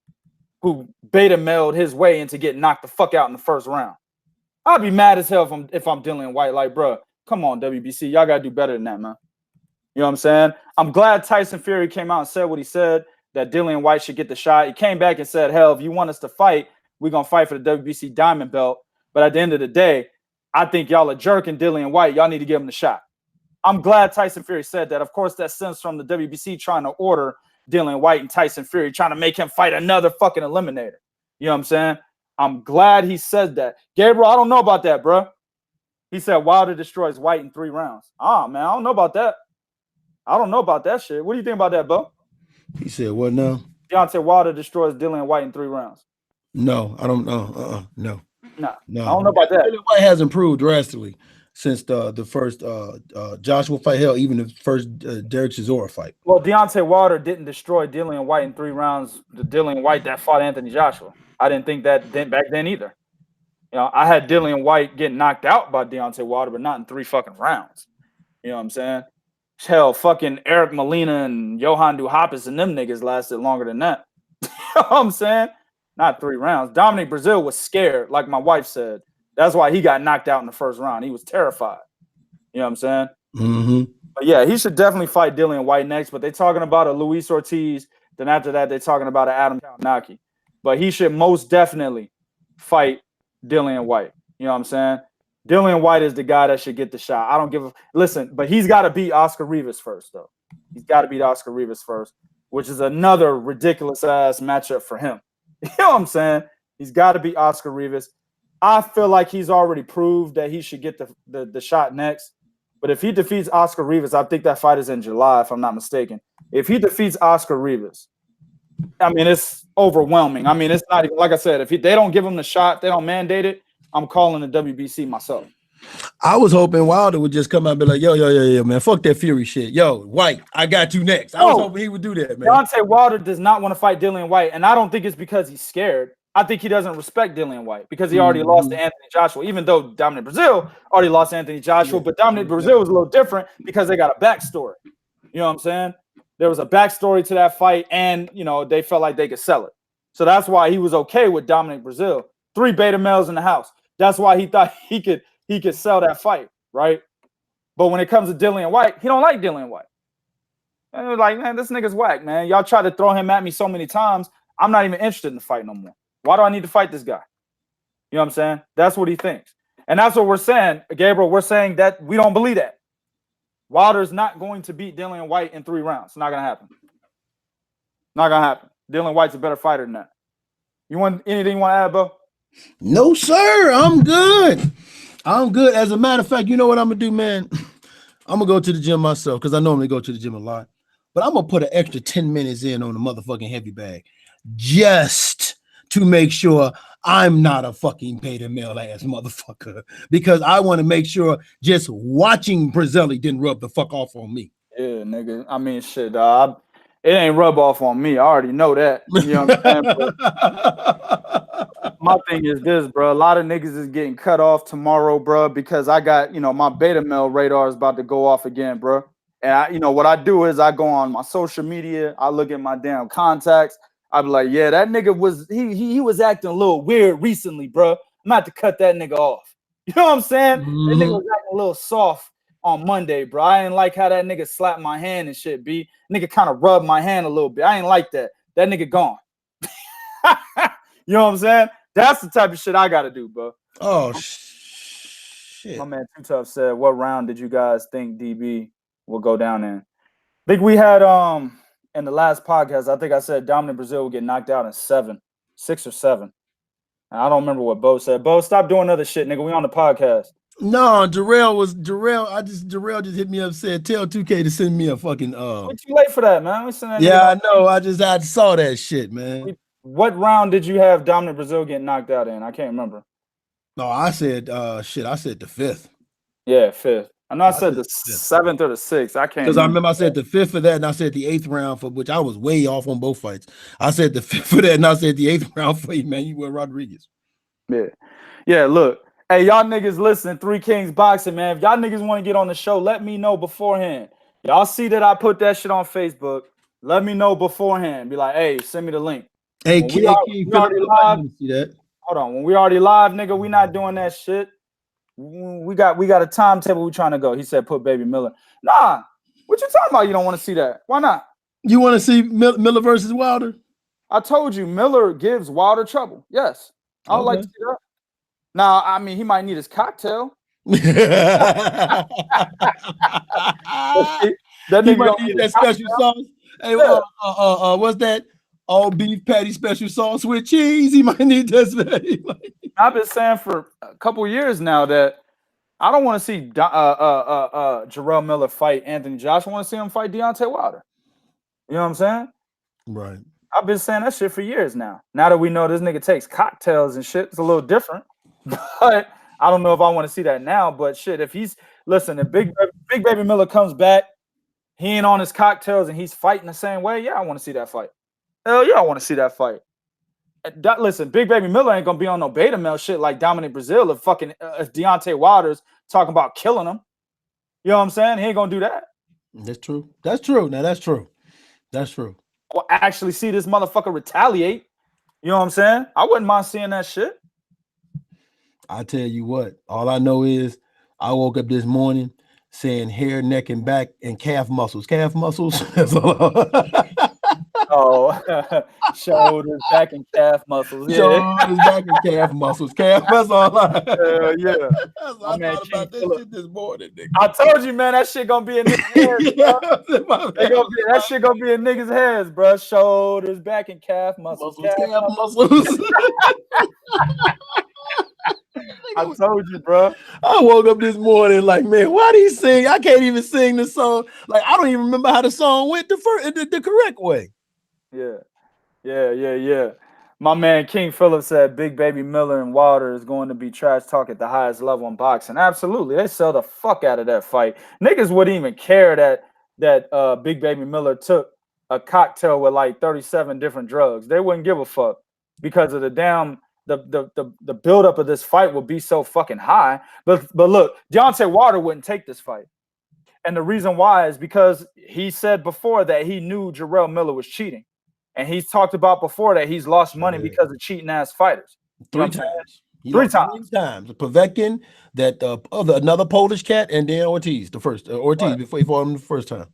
who beta mailed his way into getting knocked the fuck out in the first round. I'd be mad as hell if I'm Dillian White. Like, bro, come on, WBC. Y'all got to do better than that, man. You know what I'm saying? I'm glad Tyson Fury came out and said what he said, that Dillian White should get the shot. He came back and said, hell, if you want us to fight, we're going to fight for the WBC diamond belt. But at the end of the day, I think y'all are jerking Dillian White. Y'all need to give him the shot. I'm glad Tyson Fury said that. Of course, that stems from the WBC trying to order Dillian White and Tyson Fury, trying to make him fight another fucking eliminator. You know what I'm saying? I'm glad he said that. Gabriel, I don't know about that, bro. He said Wilder destroys White in 3 rounds. Ah, man, I don't know about that. I don't know about that shit. What do you think about that, Bo? He said what now? Deontay Wilder destroys Dillian White in 3 rounds. No, I don't know. No. No. I don't know about that. Dillian White has improved drastically since the first Joshua fight, hell, even the first Derek Chisora fight. Well, Deontay Wilder didn't destroy Dillian White in 3 rounds. The Dillian White that fought Anthony Joshua. I didn't think that back then either. You know, I had Dillian White getting knocked out by Deontay Wilder, but not in 3 fucking rounds. You know what I'm saying? Hell, fucking Eric Molina and Johan Duhapis and them niggas lasted longer than that. You know what I'm saying? Not 3 rounds. Dominic Breazeale was scared, like my wife said. That's why he got knocked out in the first round. He was terrified. You know what I'm saying? Mm-hmm. But yeah, he should definitely fight Dillian White next. But they're talking about a Luis Ortiz. Then after that, they're talking about an Adam Kalinowski. But he should most definitely fight Dillian White. You know what I'm saying? Dillian White is the guy that should get the shot. I don't give a listen, but he's got to beat Oscar Rivas first, though. He's got to beat Oscar Rivas first, which is another ridiculous ass matchup for him. You know what I'm saying? He's got to beat Oscar Rivas. I feel like he's already proved that he should get the shot next. But if he defeats Oscar Rivas, I think that fight is in July, if I'm not mistaken. If he defeats Oscar Rivas, I mean, it's overwhelming. I mean, it's not even, like I said, if they don't give him the shot, they don't mandate it, I'm calling the WBC myself. I was hoping Wilder would just come out and be like, yo, man, fuck that Fury shit. Yo, White, I got you next. I was hoping he would do that, man. Deontay Wilder does not want to fight Dillian White, and I don't think it's because he's scared. I think he doesn't respect Dillian White because he already lost to Anthony Joshua, even though Dominic Breazeale already lost to Anthony Joshua. But Dominic Breazeale was a little different because they got a backstory. You know what I'm saying? There was a backstory to that fight, and, you know, they felt like they could sell it. So that's why he was okay with Dominic Breazeale. 3 beta males in the house. That's why he thought he could sell that fight, right? But when it comes to Dillian White, he don't like Dillian White. And they're like, man, this nigga's whack, man. Y'all tried to throw him at me so many times. I'm not even interested in the fight no more. Why do I need to fight this guy? You know what I'm saying? That's what he thinks. And that's what we're saying, Gabriel. We're saying that we don't believe that. Wilder's not going to beat Dillian White in 3 rounds. It's not going to happen. Not going to happen. Dillian White's a better fighter than that. You want anything you want to add, Bo? No, sir. I'm good. I'm good. As a matter of fact, you know what I'm going to do, man? I'm going to go to the gym myself because I normally go to the gym a lot. But I'm going to put an extra 10 minutes in on the motherfucking heavy bag just to make sure I'm not a fucking beta male ass motherfucker, because I want to make sure just watching Breazeale didn't rub the fuck off on me. Yeah, nigga. I mean, shit, dog. It ain't rub off on me. I already know that. You know what I'm saying? But my thing is this, bro. A lot of niggas is getting cut off tomorrow, bro, because I got, you know, my beta male radar is about to go off again, bro. And, you know, what I do is I go on my social media. I look at my damn contacts. I be like, yeah, that nigga was, he was acting a little weird recently, bro. I'm about to cut that nigga off. You know what I'm saying? Mm-hmm. That nigga was acting a little soft on Monday, bro. I ain't like how that nigga slapped my hand and shit, B. Nigga kind of rubbed my hand a little bit. I ain't like that. That nigga gone. You know what I'm saying? That's the type of shit I gotta do, bro. Oh shit. My man Too Tough said, what round did you guys think DB will go down in? I think we had in the last podcast, I think I said Dominic Breazeale will get knocked out in 6 or 7. And I don't remember what Bo said. Bo, stop doing other shit, nigga. We on the podcast. No, Darrell just hit me up, said tell 2K to send me a fucking We're too late for that, man. Yeah, I know. I saw that shit, man. What round did you have Dominic Breazeale getting knocked out in? I can't remember. No, I said I said the 5th. Yeah, 5th. I know I said the 7th or the 6th. I can't. Because I remember I said the 5th for that, and I said the 8th round for which I was way off on both fights. I said the 5th for that, and I said the 8th round for you, man. You were Rodriguez. Yeah. Yeah, look. Hey, y'all niggas listen, Three Kings Boxing, man. If y'all niggas want to get on the show, let me know beforehand. Y'all see that I put that shit on Facebook. Let me know beforehand. Be like, hey, send me the link. Hey, we already live. See that? Hold on. When we already live, nigga, we not doing that shit. We got a timetable we trying to go. He said put Baby Miller. Nah. What you talking about? You don't want to see that. Why not? You want to see Miller versus Wilder? I told you Miller gives Wilder trouble. Yes. I would like to see that. Now, I mean, he might need his cocktail. That nigga might need that special sauce. Hey, what's that? All beef patty special sauce with cheese. He might need that. I've been saying for a couple years now that I don't want to see Jarrell Miller fight Anthony Joshua. I want to see him fight Deontay Wilder. You know what I'm saying? Right. I've been saying that shit for years now. Now that we know this nigga takes cocktails and shit, it's a little different. But I don't know if I want to see that now. But shit, if if Big Baby Miller comes back, he ain't on his cocktails and he's fighting the same way, yeah, I want to see that fight. Hell yeah, I want to see that fight. Listen, Big Baby Miller ain't gonna be on no beta male shit like Dominic Breazeale if Deontay Wilder's talking about killing him. You know what I'm saying? He ain't gonna do that. That's true. That's true. Now that's true. That's true. Well, actually see this motherfucker retaliate. You know what I'm saying? I wouldn't mind seeing that shit. I tell you what, all I know is I woke up this morning saying hair, neck, and back, and calf muscles. Calf muscles. Oh, shoulders, back, and calf muscles. Yeah. Shoulders, back, and calf muscles. Calf. That's all I. Yeah. I thought about this shit this morning, nigga. I told you, man, that shit gonna be in niggas' heads, bro. That shit gonna be in niggas' heads, bro. Shoulders, back, and calf muscles. Calf muscles. I told you, bro. I woke up this morning like, man, why do you sing? I can't even sing the song. Like, I don't even remember how the song went the correct way. Yeah. My man King Phillips said Big Baby Miller and Wilder is going to be trash talk at the highest level in boxing. Absolutely. They sell the fuck out of that fight. Niggas wouldn't even care that Big Baby Miller took a cocktail with like 37 different drugs. They wouldn't give a fuck because of the damn the buildup of this fight will be so fucking high. But look, Deontay Wilder wouldn't take this fight. And the reason why is because he said before that he knew Jarrell Miller was cheating. And he's talked about before that he's lost money because of cheating ass fighters. Three times. Three times. Povetkin, that another Polish cat, and then Ortiz, before he fought him the first time.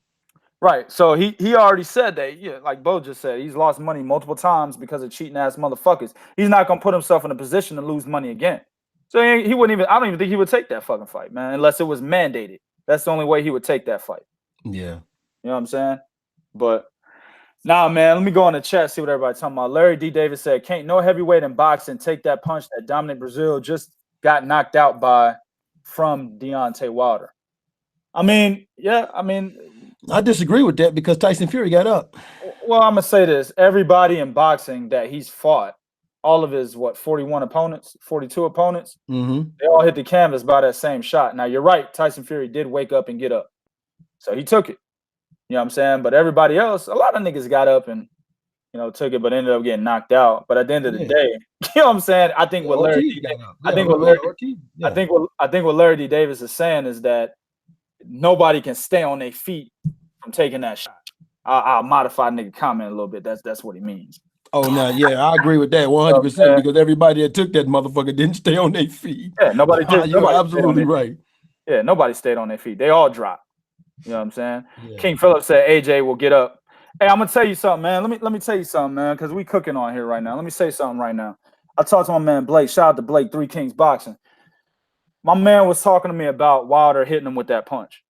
Right. So he already said that, yeah, like Bo just said, he's lost money multiple times because of cheating ass motherfuckers. He's not gonna put himself in a position to lose money again. So he wouldn't even, I don't even think he would take that fucking fight, man, unless it was mandated. That's the only way he would take that fight. Yeah. You know what I'm saying? But nah, man, let me go on the chat, see what everybody's talking about. Larry D. Davis said, can't no heavyweight in boxing take that punch that Dominic Breazeale just got knocked out from Deontay Wilder. I disagree with that because Tyson Fury got up. Well, I'm going to say this. Everybody in boxing that he's fought, all of his, 41 opponents, 42 opponents, they all hit the canvas by that same shot. Now, you're right. Tyson Fury did wake up and get up. So he took it. You know what I'm saying? But everybody else, a lot of niggas got up and, took it, but ended up getting knocked out. But at the end of the day, you know what I'm saying? I think what Larry D. Davis is saying is that nobody can stay on their feet from taking that shot. I'll modify nigga comment a little bit. That's what he means. Oh no, yeah, I agree with that 100% because everybody that took that motherfucker didn't stay on their feet. Yeah, nobody did. You're absolutely right. Yeah, nobody stayed on their feet. They all dropped. You know what I'm saying? Yeah. King Phillips said AJ will get up. Hey, I'm gonna tell you something, man. Let me tell you something, man, because we cooking on here right now. Let me say something right now. I talked to my man Blake. Shout out to Blake, 3 Kings Boxing. My man was talking to me about Wilder hitting him with that punch.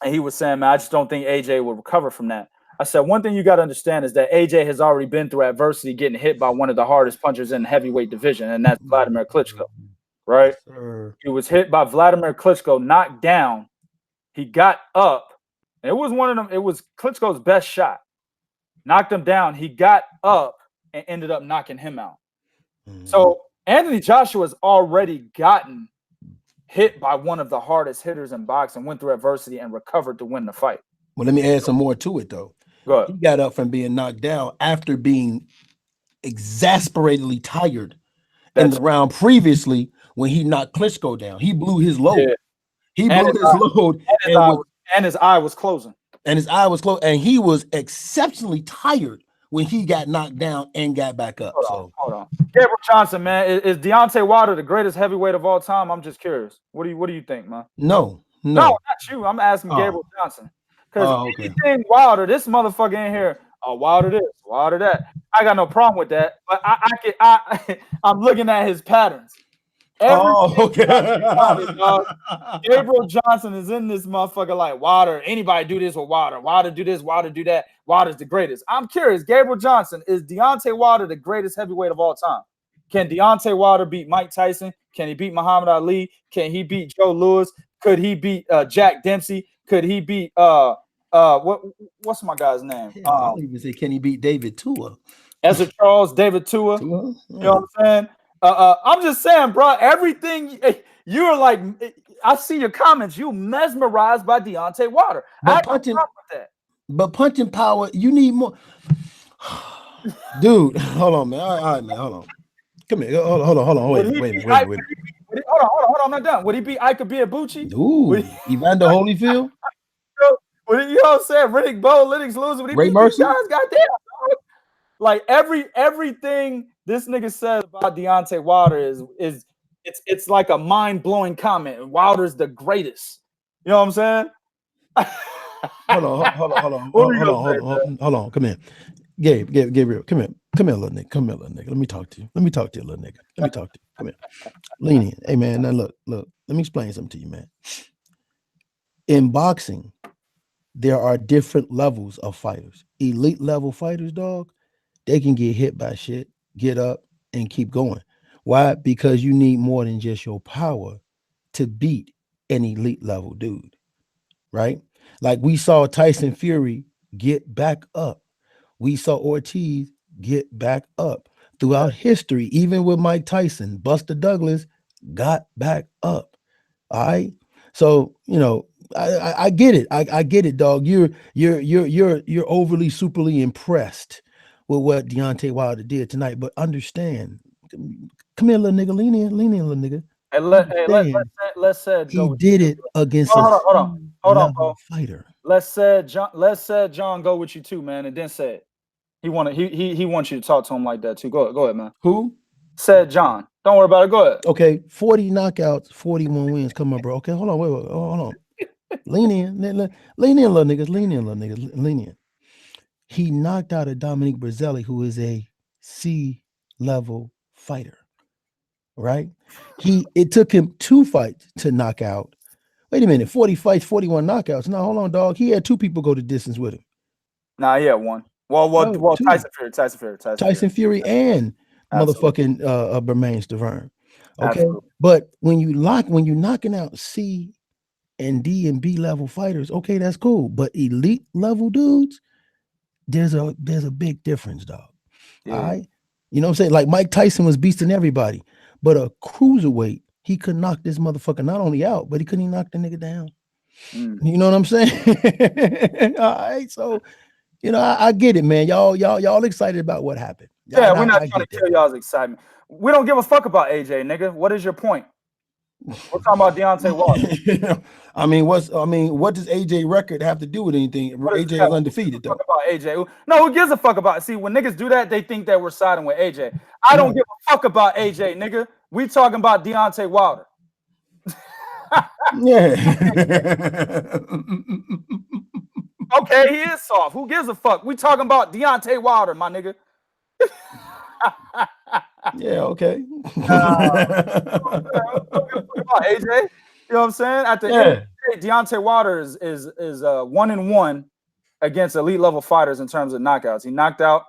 And he was saying, man, I just don't think AJ will recover from that. I said, one thing you got to understand is that AJ has already been through adversity getting hit by one of the hardest punchers in the heavyweight division, and that's Vladimir Klitschko, right? He was hit by Vladimir Klitschko, knocked down. He got up. It was one of them. It was Klitschko's best shot. Knocked him down. He got up and ended up knocking him out. So Anthony Joshua's already gotten hit by one of the hardest hitters in boxing, went through adversity and recovered to win the fight. Well, let me add some more to it, though. Go ahead. He got up from being knocked down after being exasperatedly tired in the round previously when he knocked Klitschko down. He blew his load. Yeah. He blew his load. And his eye was closing. And his eye was closed. And he was exceptionally tired when he got knocked down and got back up. Hold on. Gabriel Johnson, man. Is Deontay Wilder the greatest heavyweight of all time? I'm just curious. What do you think, man? No, not you. I'm asking Gabriel Johnson. Because anything Wilder, this motherfucker in here, Wilder this, Wilder that. I got no problem with that. But I'm looking at his patterns. Gabriel Johnson is in this motherfucker like Wilder. Anybody do this with Wilder? Wilder do this, Wilder do that. Wilder's the greatest. I'm curious. Gabriel Johnson, is Deontay Wilder the greatest heavyweight of all time? Can Deontay Wilder beat Mike Tyson? Can he beat Muhammad Ali? Can he beat Joe Louis? Could he beat Jack Dempsey? Could he beat what's my guy's name? I don't even say can he beat David Tua? Ezra Charles, David Tua. You know what I'm saying? I'm just saying, bro, everything you're like, I see your comments. You mesmerized by Deontay Wilder. But punching power, you need more. Dude, hold on, man. All right, man, hold on. Come here. Hold on. Wait. Hold on. I'm not done. Would he beat Ika Biabuchi? Ooh, Evander Holyfield? You know what I'm saying? Riddick Bowe, Lennox Lewis. Would he Ray beat Mercer? these guys? Goddamn, bro. Like everything this nigga says about Deontay Wilder is it's like a mind-blowing comment. Wilder's the greatest. You know what I'm saying? Hold on. Come here. Gabriel, come here, little nigga. Let me talk to you, little nigga. Let me talk to you. Come here. Lean in. Hey, man, now look. Let me explain something to you, man. In boxing, there are different levels of fighters. Elite level fighters, dog, they can get hit by shit, get up, and keep going. Why? Because you need more than just your power to beat an elite level dude, right? Like we saw Tyson Fury get back up. We saw Ortiz get back up. Throughout history, even with Mike Tyson, Buster Douglas got back up. All right. So, you know, I get it. I get it, dog. You're overly superly impressed with what Deontay Wilder did tonight, but understand. Come here, little nigga. Lean in, little nigga. Let's say he did it against hold on, bro. Fighter. Let's say John go with you too, man, and then say it. He wants you to talk to him like that too. Go ahead, man. Who? Said John. Don't worry about it. Go ahead. Okay, 40 knockouts, 41 wins. Come on, bro. Okay, hold on, wait, hold on. Lean in, little niggas. Lean in. He knocked out a Dominic Breazeale, who is a C-level fighter. Right? It took him 2 fights to knock out. Wait a minute, 40 fights, 41 knockouts. No, hold on, dog. He had 2 people go the distance with him. Nah, he had 1. Well, Tyson Fury and motherfucking Bermain Stavern. Okay. Absolutely. But when you're knocking out C and D and B level fighters, okay, that's cool. But elite level dudes, there's a big difference, dog. Yeah. All right. You know what I'm saying? Like Mike Tyson was beasting everybody, but a cruiserweight, he could knock this motherfucker not only out, but he couldn't even knock the nigga down. You know what I'm saying? All right. So, you know, I get it, man. Y'all excited about what happened. Yeah, we're not trying to kill y'all's excitement. We don't give a fuck about AJ, nigga. What is your point? We're talking about Deontay Wilder. What does AJ record have to do with anything? AJ is undefeated, though. About AJ. No, who gives a fuck about it? See, when niggas do that, they think that we're siding with AJ. I don't give a fuck about AJ, nigga. We talking about Deontay Wilder. Yeah. Okay, he is soft. Who gives a fuck? We talking about Deontay Wilder, my nigga. Yeah, okay. AJ, you know what I'm saying? At the end of the day, Deontay Wilder is 1-1 against elite level fighters in terms of knockouts. He knocked out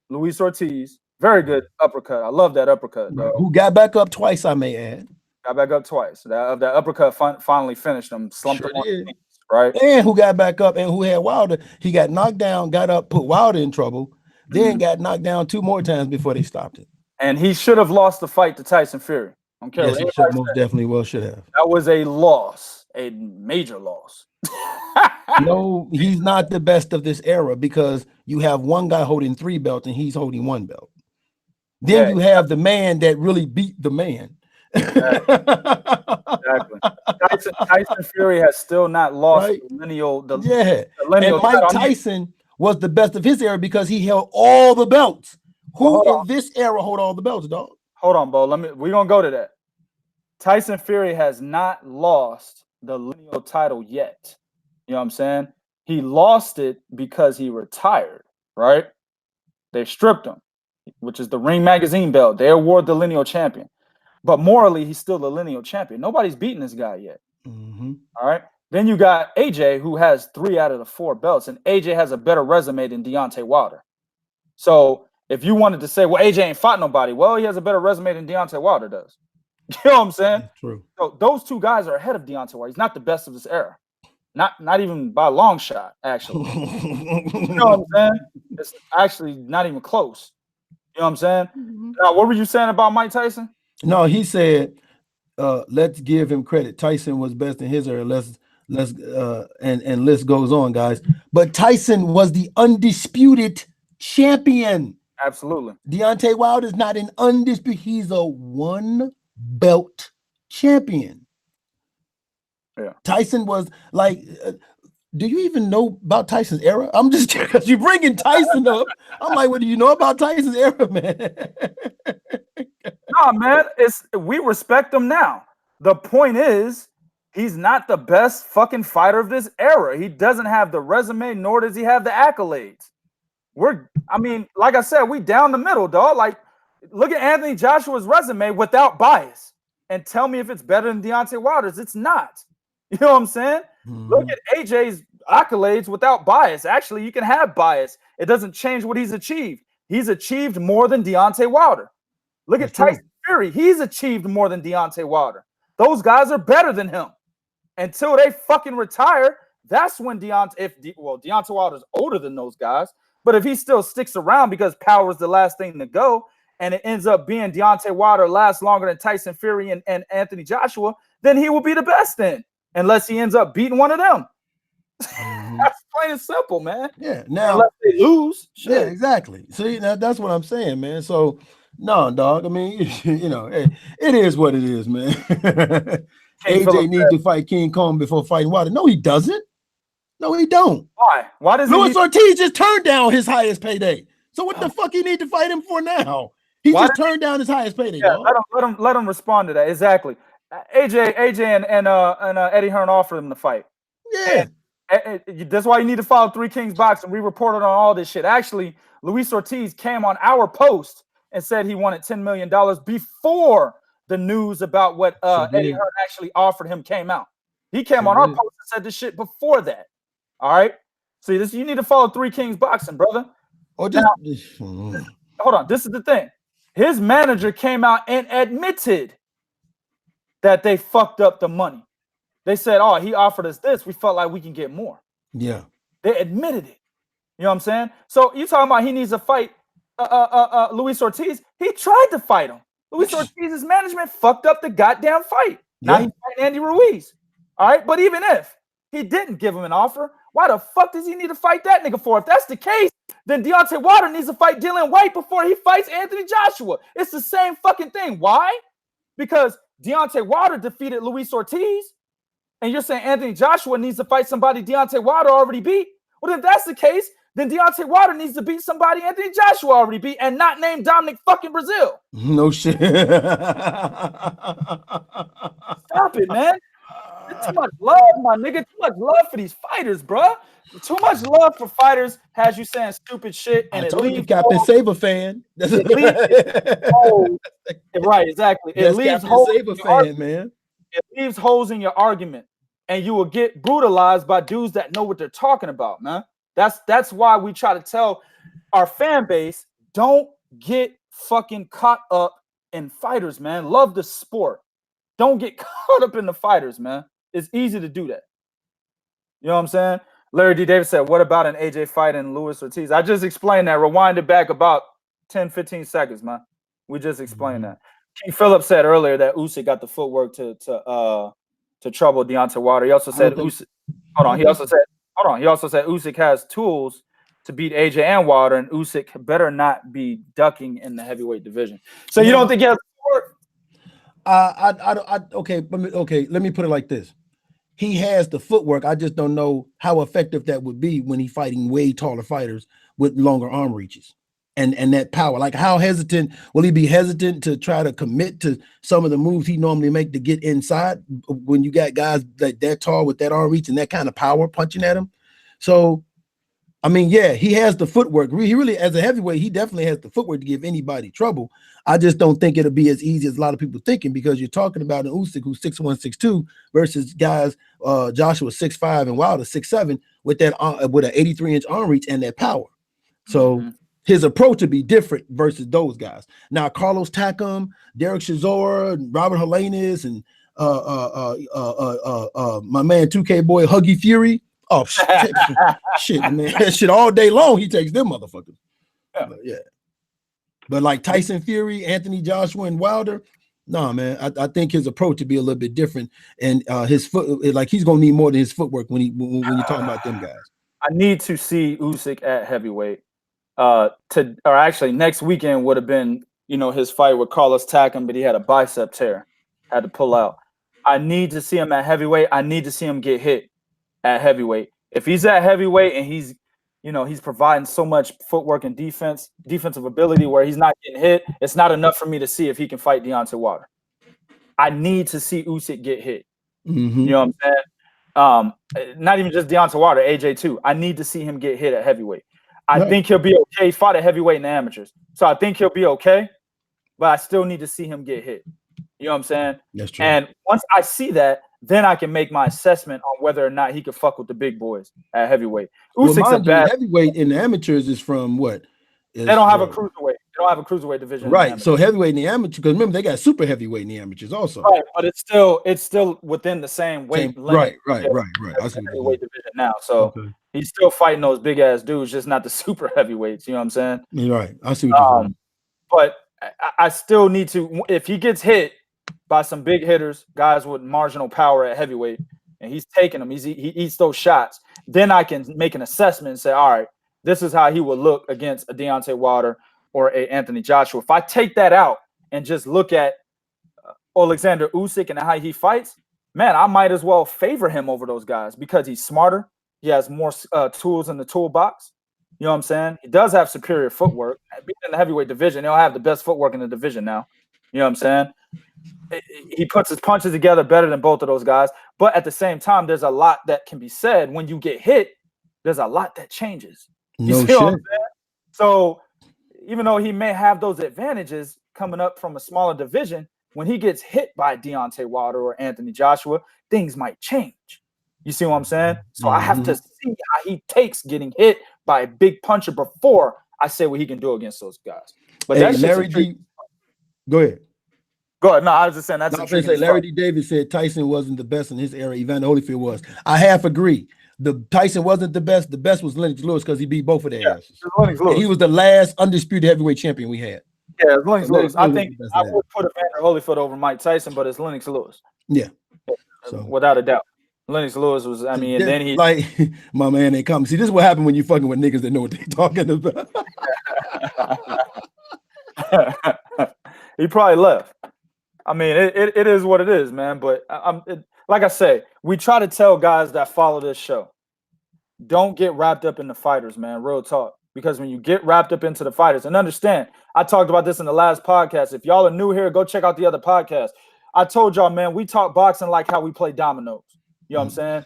Luis Ortiz. Very good uppercut. I love that uppercut, though. Who got back up twice, I may add. Got back up twice. That uppercut finally finished him. Slumped him on the knees, right? And who got back up and who had Wilder. He got knocked down, got up, put Wilder in trouble, then got knocked down 2 more times before they stopped it. And he should have lost the fight to Tyson Fury. I don't care yes, he should, most definitely should have. That was a loss, a major loss. No, he's not the best of this era because you have one guy holding 3 belts and he's holding 1 belt. Then you have the man that really beat the man. Exactly. Tyson Fury has still not lost the lineal. And Mike Tyson was the best of his era because he held all the belts. Who in this era hold all the belts, dog? Hold on, Bo. We're gonna go to that. Tyson Fury has not lost the lineal title yet. You know what I'm saying? He lost it because he retired, right? They stripped him, which is the Ring Magazine belt. They award the lineal champion. But morally, he's still the lineal champion. Nobody's beaten this guy yet. All right. Then you got AJ, who has 3 out of the 4 belts, and AJ has a better resume than Deontay Wilder. So if you wanted to say, well, AJ ain't fought nobody, well, he has a better resume than Deontay Wilder does. You know what I'm saying? That's true. So those 2 guys are ahead of Deontay Wilder. He's not the best of this era. Not even by a long shot, actually. You know what I'm saying? It's actually not even close. You know what I'm saying? Now, what were you saying about Mike Tyson? No, he said, let's give him credit. Tyson was best in his era. And list goes on, guys. But Tyson was the undisputed champion. Absolutely. Deontay Wilder is not an undisputed. He's a 1 belt champion. Yeah. Tyson was like, do you even know about Tyson's era? I'm just because you're bringing Tyson up. I'm like, what do you know about Tyson's era, man? Nah, man, we respect him now. The point is, he's not the best fucking fighter of this era. He doesn't have the resume, nor does he have the accolades. Like I said, we down the middle, dog. Like, look at Anthony Joshua's resume without bias and tell me if it's better than Deontay Wilder's. It's not. You know what I'm saying? Look at AJ's accolades without bias. Actually, you can have bias. It doesn't change what he's achieved. He's achieved more than Deontay Wilder. Look at Tyson Fury. He's achieved more than Deontay Wilder. Those guys are better than him. Until they fucking retire, that's when Deontay Wilder's older than those guys. But if he still sticks around because power is the last thing to go, and it ends up being Deontay Wilder lasts longer than Tyson Fury and Anthony Joshua, then he will be the best then. Unless he ends up beating one of them. That's plain and simple, man. Yeah. Now, unless they lose. Shit. Yeah, exactly. See, that's what I'm saying, man. So, no, dog. I mean, it is what it is, man. AJ needs to fight King Kong before fighting Wilder. No, he doesn't. No, he don't. Why? Why does Luis Ortiz just turned down his highest payday? So what the fuck he need to fight him for now? He just turned down his highest payday. Yeah, let him respond to that. Exactly. AJ and Eddie Hearn offered him the fight. Yeah. And that's why you need to follow 3 Kings Boxing. We reported on all this shit. Actually, Luis Ortiz came on our post and said he wanted $10 million before the news about what Eddie Hearn actually offered him came out. He came on our post and said this shit before that. All right. See, you need to follow 3 Kings Boxing, brother. Hold on. This is the thing. His manager came out and admitted that they fucked up the money. They said, oh, he offered us this. We felt like we can get more. Yeah. They admitted it. You know what I'm saying? So you talking about he needs to fight Luis Ortiz? He tried to fight him. Luis Ortiz's management fucked up the goddamn fight. Now he's fighting Andy Ruiz. All right. But even if he didn't give him an offer, why the fuck does he need to fight that nigga for? If that's the case, then Deontay Wilder needs to fight Dillian Whyte before he fights Anthony Joshua. It's the same fucking thing. Why? Because Deontay Wilder defeated Luis Ortiz, and you're saying Anthony Joshua needs to fight somebody Deontay Wilder already beat? Well, if that's the case, then Deontay Wilder needs to beat somebody Anthony Joshua already beat and not named Dominic fucking Breazeale. No shit. Stop it, man. Too much love, my nigga. Too much love for these fighters, bro. Too much love for fighters has you saying stupid shit, and I told you, Captain Saber fan. Right, exactly. It That's leaves Captain holes Saber fan, man. It leaves holes in your argument, and you will get brutalized by dudes that know what they're talking about, man. That's why we try to tell our fan base, don't get fucking caught up in fighters, man. Love the sport. Don't get caught up in the fighters, man. It's easy to do that. You know what I'm saying? Larry D. Davis said, what about an AJ fight and Luis Ortiz? I just explained that. Rewind it back about 10, 15 seconds, man. We just explained that. King Phillips said earlier that Usyk got the footwork to trouble Deontay Wilder. He also said Usyk. He also said Usyk has tools to beat AJ and Wilder, and Usyk better not be ducking in the heavyweight division. So you don't think he has footwork? Okay. Let me put it like this. He has the footwork. I just don't know how effective that would be when he's fighting way taller fighters with longer arm reaches and that power. Like, how hesitant will he be hesitant to try to commit to some of the moves he normally make to get inside when you got guys that tall with that arm reach and that kind of power punching at him? So, I mean, yeah, he has the footwork. He really, as a heavyweight, he definitely has the footwork to give anybody trouble. I just don't think it'll be as easy as a lot of people thinking, because you're talking about an Usyk who's 6'1", 6'2", versus guys Joshua 6'5" and Wilder 6'7" with that with an 83-inch arm reach and that power. So his approach would be different versus those guys. Now, Carlos Takam, Derek Chisora, Robert Helenius, and my man 2K boy Huggy Fury. Oh shit, man! That shit all day long. He takes them motherfuckers. Yeah. But like Tyson Fury, Anthony Joshua, and Wilder, nah, man. I think his approach would be a little bit different, and his foot, like, he's gonna need more than his footwork when you're talking about them guys. I need to see Usyk at heavyweight. Actually, next weekend would have been, his fight with Carlos Takam, but he had a bicep tear, had to pull out. I need to see him at heavyweight. I need to see him get hit at heavyweight. If he's at heavyweight and he's providing so much footwork and defensive ability where he's not getting hit, it's not enough for me to see if he can fight Deontay Wilder. I need to see Usyk get hit. You know what I'm saying? Not even just Deontay Wilder, AJ too. I need to see him get hit at heavyweight. I think he'll be okay. He fought at heavyweight in the amateurs, so I think he'll be okay. But I still need to see him get hit. You know what I'm saying? That's true. And once I see that, then I can make my assessment on whether or not he can fuck with the big boys at heavyweight. Usyk's a bad heavyweight in the amateurs is from what? They don't have a cruiserweight. They don't have a cruiserweight division. Right. So heavyweight in the amateurs, because remember they got super heavyweight in the amateurs also. Right, but it's still within the same weight limit. Right. I see heavyweight division now. So he's still fighting those big ass dudes, just not the super heavyweights. You know what I'm saying? Right. I see what you're saying. But I still need to, if he gets hit by some big hitters, guys with marginal power at heavyweight, and he's taking them, he eats those shots, then I can make an assessment and say, all right, this is how he would look against a Deontay Wilder or a Anthony Joshua. If I take that out and just look at Alexander Usyk and how he fights, man, I might as well favor him over those guys because he's smarter. He has more tools in the toolbox. You know what I'm saying? He does have superior footwork. Being in the heavyweight division, he'll have the best footwork in the division now. You know what I'm saying? He puts his punches together better than both of those guys. But at the same time, there's a lot that can be said. When you get hit, there's a lot that changes. You see what I'm saying? So even though he may have those advantages coming up from a smaller division, when he gets hit by Deontay Wilder or Anthony Joshua, things might change. You see what I'm saying? So I have to see how he takes getting hit by a big puncher before I say what he can do against those guys. But that's Larry D. Go ahead. Go ahead. No, I was just saying that's. Larry D. Davis said Tyson wasn't the best in his era. Evander Holyfield was. I half agree. The Tyson wasn't the best. The best was Lennox Lewis because he beat both of their asses. He was the last undisputed heavyweight champion we had. Yeah, it's Lennox Lewis. I think I would put Evander Holyfield over Mike Tyson, but it's Lennox Lewis. Yeah. So without a doubt. Lennox Lewis was, and then he like my man ain't coming. See, this is what happened when you fucking with niggas that know what they're talking about. He probably left. I mean, it is what it is, man. But like I say, we try to tell guys that follow this show, don't get wrapped up in the fighters, man. Real talk. Because when you get wrapped up into the fighters, and understand, I talked about this in the last podcast. If y'all are new here, go check out the other podcast. I told y'all, man, we talk boxing like how we play dominoes. You know what I'm saying?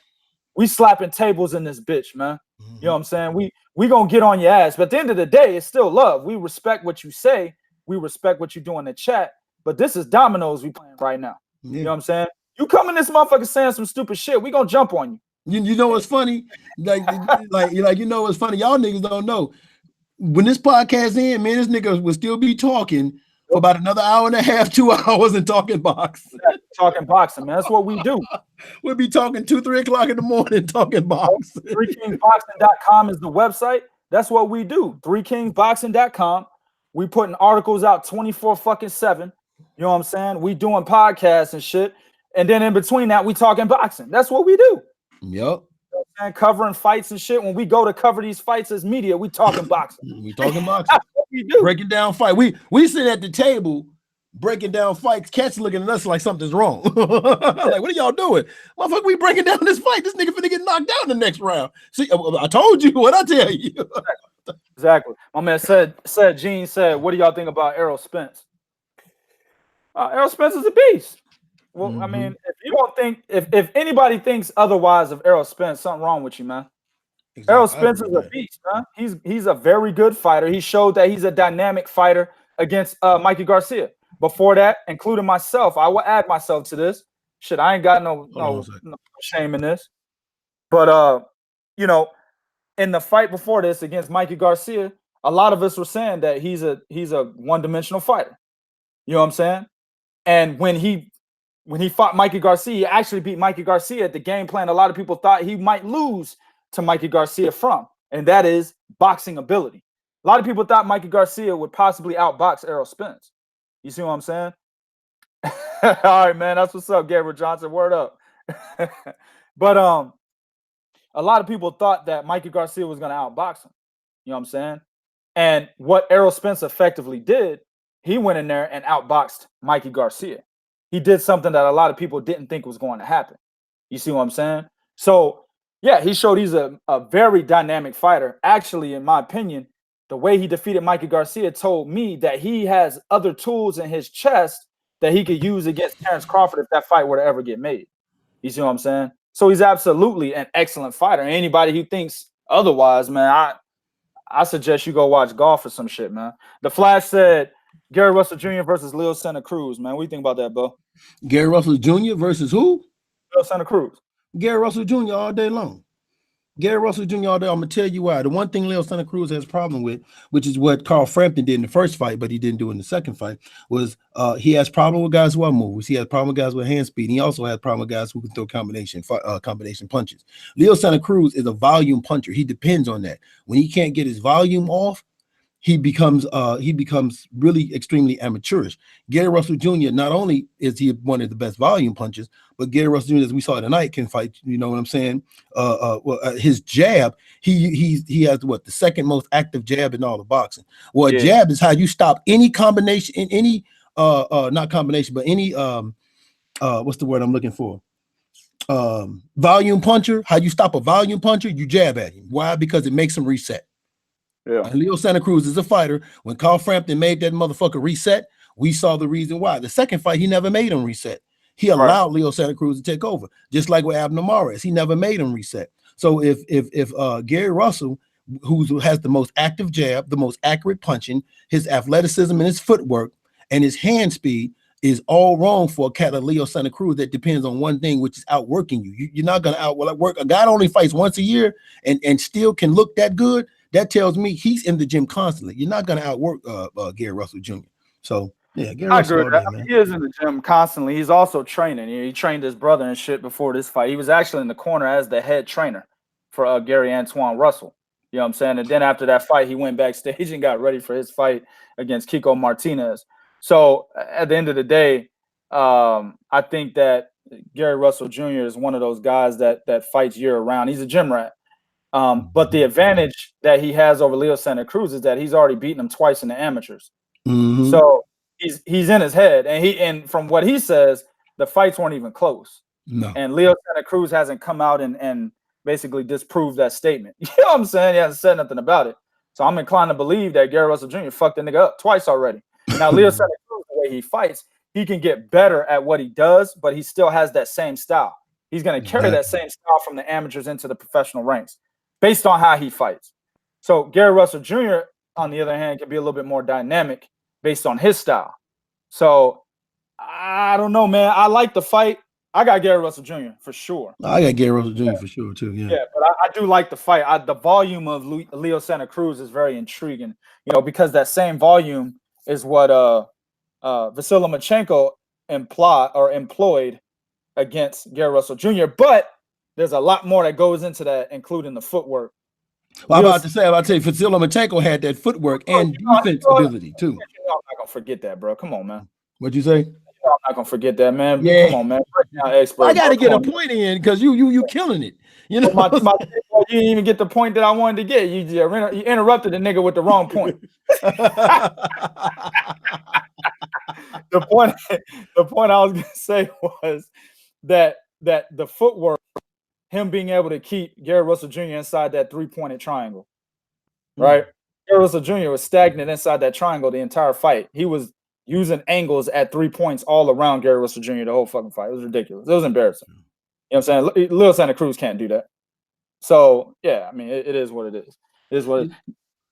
We slapping tables in this bitch, man. You know what I'm saying? We gonna get on your ass, but at the end of the day, it's still love. We respect what you say. We respect what you do in the chat. But this is dominoes we playing right now. Yeah. You know what I'm saying? You come in this motherfucker saying some stupid shit, we gonna jump on you. You know what's funny? Like you know what's funny? Y'all niggas don't know. When this podcast in, man, this nigga will still be talking for about another hour and a half, 2 hours, and talking boxing. Talking boxing, man. That's what we do. We'll be talking 2, 3 o'clock in the morning talking boxing. 3kingsboxing.com is the website. That's what we do. 3kingsboxing.com. We putting articles out 24/7. You know what I'm saying? We doing podcasts and shit. And then in between that, we talking boxing. That's what we do. Yep. And covering fights and shit. When we go to cover these fights as media, we talking boxing. We talking boxing. That's what we do. Breaking down fight. We sit at the table breaking down fights. Cats looking at us like something's wrong. Like, what are y'all doing? Motherfucker, we breaking down this fight. This nigga finna get knocked down the next round. See, I told you what I tell you. Exactly. My man Gene said, what do y'all think about Errol Spence? Errol Spence is a beast. Well, I mean, if you don't think, if anybody thinks otherwise of Errol Spence, something wrong with you, man. Exactly. Errol Spence is a beast, man. He's a very good fighter. He showed that he's a dynamic fighter against Mikey Garcia. Before that, including myself, I will add myself to this. Shit, I ain't got no shame in this. But you know, in the fight before this against Mikey Garcia, a lot of us were saying that he's a one-dimensional fighter. You know what I'm saying? And when he fought Mikey Garcia, he actually beat Mikey Garcia at the game plan a lot of people thought he might lose to Mikey Garcia from, and that is boxing ability. A lot of people thought Mikey Garcia would possibly outbox Errol Spence. You see what I'm saying? All right, man. That's what's up, Gabriel Johnson. Word up. But a lot of people thought that Mikey Garcia was going to outbox him. You know what I'm saying? And what Errol Spence effectively did, he went in there and outboxed Mikey Garcia. He did something that a lot of people didn't think was going to happen. You see what I'm saying? So, yeah, he showed he's a very dynamic fighter. Actually, in my opinion, the way he defeated Mikey Garcia told me that he has other tools in his chest that he could use against Terence Crawford if that fight were to ever get made. You see what I'm saying? So he's absolutely an excellent fighter. Anybody who thinks otherwise, man, I suggest you go watch golf or some shit, man. The Flash said Gary Russell Jr. versus Leo Santa Cruz, man. What do you think about that, bro? Gary Russell Jr. versus who? Leo Santa Cruz. Gary Russell Jr. all day long. Gary Russell Jr. all day. I'm gonna tell you why. The one thing Leo Santa Cruz has a problem with, which is what Carl Frampton did in the first fight, but he didn't do in the second fight, was he has problem with guys who are moves. He has problem with guys with hand speed. He also has problem with guys who can throw combination punches. Leo Santa Cruz is a volume puncher. He depends on that. When he can't get his volume off, he becomes really extremely amateurish. Gary Russell Jr., not only is he one of the best volume punchers, but Gary Russell Jr., as we saw tonight, can fight. You know what I'm saying? His jab, he has the second most active jab in all of boxing. Well, a jab is how you stop any combination in any not combination, but any what's the word I'm looking for? Volume puncher. How you stop a volume puncher? You jab at him. Why? Because it makes him reset. Yeah. And Leo Santa Cruz is a fighter. When Carl Frampton made that motherfucker reset, we saw the reason why. The second fight, he never made him reset. He allowed Leo Santa Cruz to take over, just like with Abner Mares. He never made him reset. So if Gary Russell, who has the most active jab, the most accurate punching, his athleticism and his footwork and his hand speed is all wrong for a cat like Leo Santa Cruz that depends on one thing, which is outworking you. You're not going to outwork a guy that only fights once a year and still can look that good. That tells me he's in the gym constantly. You're not going to outwork Gary Russell Jr. So, yeah, Gary Russell. I agree with that. He is in the gym constantly. He's also training. He trained his brother and shit before this fight. He was actually in the corner as the head trainer for Gary Antoine Russell. You know what I'm saying? And then after that fight, he went backstage and got ready for his fight against Kiko Martinez. So, at the end of the day, I think that Gary Russell Jr. is one of those guys that fights year-round. He's a gym rat. But the advantage that he has over Leo Santa Cruz is that he's already beaten him twice in the amateurs. Mm-hmm. So he's in his head, and from what he says, the fights weren't even close. No. And Leo Santa Cruz hasn't come out and basically disproved that statement. You know what I'm saying? He hasn't said nothing about it. So I'm inclined to believe that Gary Russell Jr. fucked the nigga up twice already. Now Leo Santa Cruz, the way he fights, he can get better at what he does, but he still has that same style. He's going to carry that same style from the amateurs into the professional ranks based on how he fights. So Gary Russell Jr., on the other hand, can be a little bit more dynamic based on his style. So I don't know, man. I like the fight. I got Gary Russell Jr. for sure. I got Gary Russell Jr. for sure too. Yeah, but I do like the fight. The volume of Leo Santa Cruz is very intriguing. Because that same volume is what Vasily Lomachenko employed against Gary Russell Jr. But there's a lot more that goes into that, including the footwork. Well, I'm about to say, Vasily Lomachenko had that footwork and defense ability too. I'm not gonna forget that, bro. Come on, man. What'd you say? I'm not gonna forget that, man. Yeah. Come on, man. Expert, I got to get a point in because you killing it. You know, you didn't even get the point that I wanted to get. You interrupted the nigga with the wrong point. The point I was gonna say was that the footwork, him being able to keep Gary Russell Jr. inside that three-pointed triangle, right? Gary Russell Jr. was stagnant inside that triangle the entire fight. He was using angles at 3 points all around Gary Russell Jr. the whole fucking fight. It was ridiculous. It was embarrassing. You know what I'm saying? Leo Santa Cruz can't do that. So, yeah, I mean, it is what it is. It is what it is.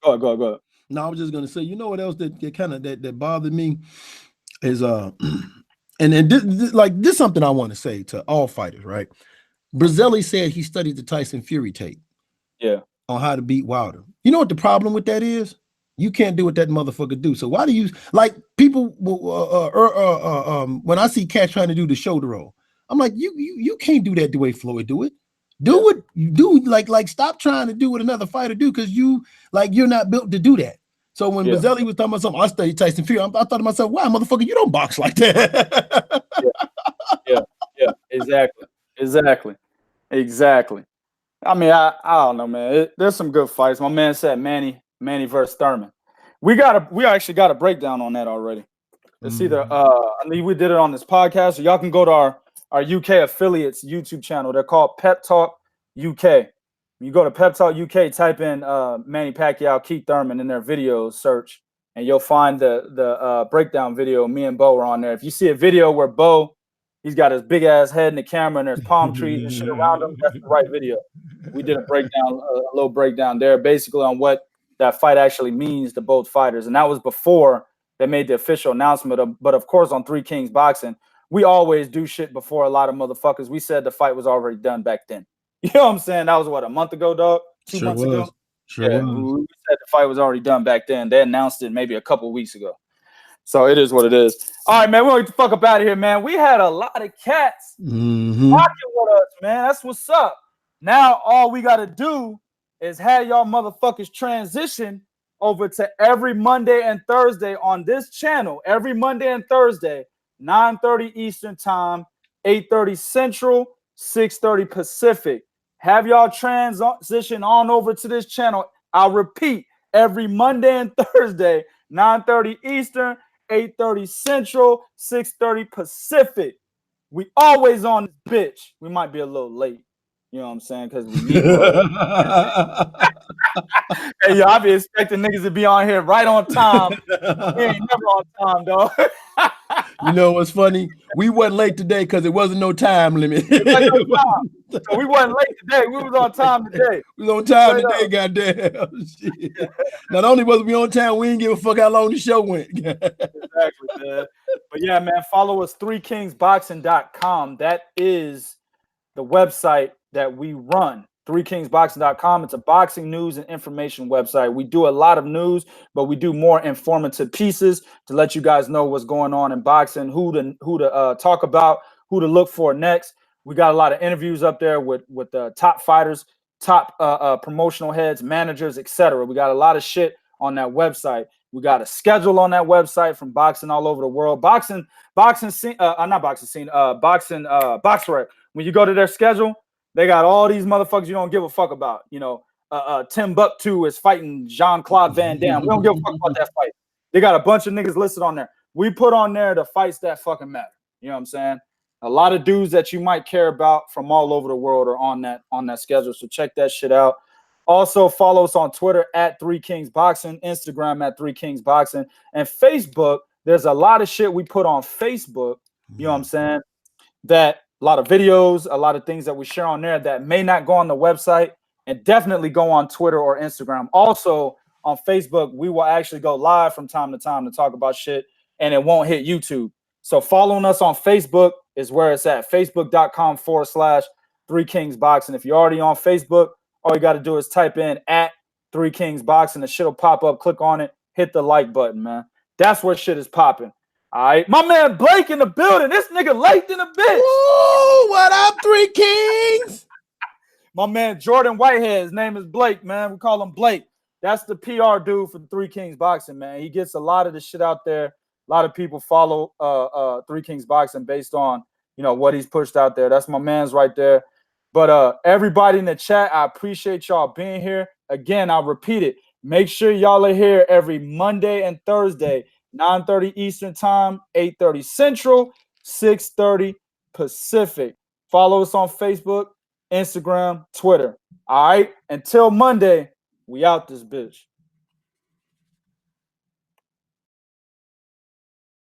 Go ahead. No, I was just gonna say, you know what else that kind of that bothered me is and this is something I want to say to all fighters, right? Breazeale said he studied the Tyson Fury tape, on how to beat Wilder. You know what the problem with that is? You can't do what that motherfucker do. So why do you like people? When I see cats trying to do the shoulder roll, I'm like, you can't do that the way Floyd do it. Do it. Do like stop trying to do what another fighter do because you're not built to do that. So when Breazeale was talking about something, I studied Tyson Fury. I thought to myself, wow, motherfucker, you don't box like that. Yeah, exactly. I mean, I don't know, man. There's some good fights. My man said Manny versus Thurman. We actually got a breakdown on that already. It's either I mean, we did it on this podcast, so y'all can go to our UK affiliates YouTube channel. They're called Pep Talk UK. You go to Pep Talk UK, type in Manny Pacquiao, Keith Thurman in their videos search, and you'll find the breakdown video. Me and Bo are on there. If you see a video where Bo, he's got his big ass head in the camera and there's palm trees and shit around him, that's the right video. We did a little breakdown there, basically on what that fight actually means to both fighters, and that was before they made the official announcement. But of course, on Three Kings Boxing, we always do shit before a lot of motherfuckers. We said the fight was already done back then. You know what I'm saying? That was what, a month ago, dog? 2 months ago? We said the fight was already done back then. They announced it maybe a couple of weeks ago. So it is what it is. All right, man. We're going to get the fuck up out of here, man. We had a lot of cats rocking with us, man. That's what's up. Now all we got to do is have y'all motherfuckers transition over to every Monday and Thursday on this channel. Every Monday and Thursday, 9:30 Eastern Time, 8:30 Central, 6:30 Pacific. Have y'all transition on over to this channel. I'll repeat, every Monday and Thursday, 9:30 Eastern, 8:30 Central, 6:30 Pacific. We always on this bitch. We might be a little late. You know what I'm saying? Because we need hey, yo, I be expecting niggas to be on here right on time. We ain't never on time, dog. You know what's funny? We wasn't late today because it wasn't no time limit. So we wasn't late today. We was on time today. We was on time today, goddamn. Shit. Not only was we on time, we didn't give a fuck how long the show went. Exactly, man. But yeah, man, follow us, threekingsboxing.com. That is the website that we run. threekingsboxing.com. It's a boxing news and information website. We do a lot of news, but we do more informative pieces to let you guys know what's going on in boxing, who to talk about, who to look for next. We got a lot of interviews up there with top fighters, top promotional heads, managers, etc. We got a lot of shit on that website. We got a schedule on that website from boxing all over the world. Boxing scene, not boxing scene, BoxRec. When you go to their schedule, they got all these motherfuckers you don't give a fuck about. You know, Timbuktu is fighting Jean-Claude Van Damme. We don't give a fuck about that fight. They got a bunch of niggas listed on there. We put on there the fights that fucking matter. You know what I'm saying? A lot of dudes that you might care about from all over the world are on that schedule. So check that shit out. Also follow us on Twitter at 3KingsBoxing, Instagram at 3KingsBoxing, and Facebook. There's a lot of shit we put on Facebook. You know what I'm saying? That a lot of videos, a lot of things that we share on there that may not go on the website, and definitely go on Twitter or Instagram. Also on Facebook, we will actually go live from time to time to talk about shit, and it won't hit YouTube. So following us on Facebook is where it's at. Facebook.com/3KingsBoxing. If you're already on Facebook, all you got to do is type in @3KingsBoxing. The shit will pop up. Click on it. Hit the like button, man. That's where shit is popping. All right. My man Blake in the building. This nigga late in the bitch. Ooh, what up, 3 Kings? My man Jordan Whitehead. His name is Blake, man. We call him Blake. That's the PR dude for 3 Kings Boxing, man. He gets a lot of the shit out there. A lot of people follow 3 Kings Boxing based on, you know, what he's pushed out there. That's my man's right there. But everybody in the chat, I appreciate y'all being here. Again, I'll repeat it. Make sure y'all are here every Monday and Thursday, 9:30 Eastern Time, 8:30 Central, 6:30 Pacific. Follow us on Facebook, Instagram, Twitter. All right. Until Monday, we out this bitch.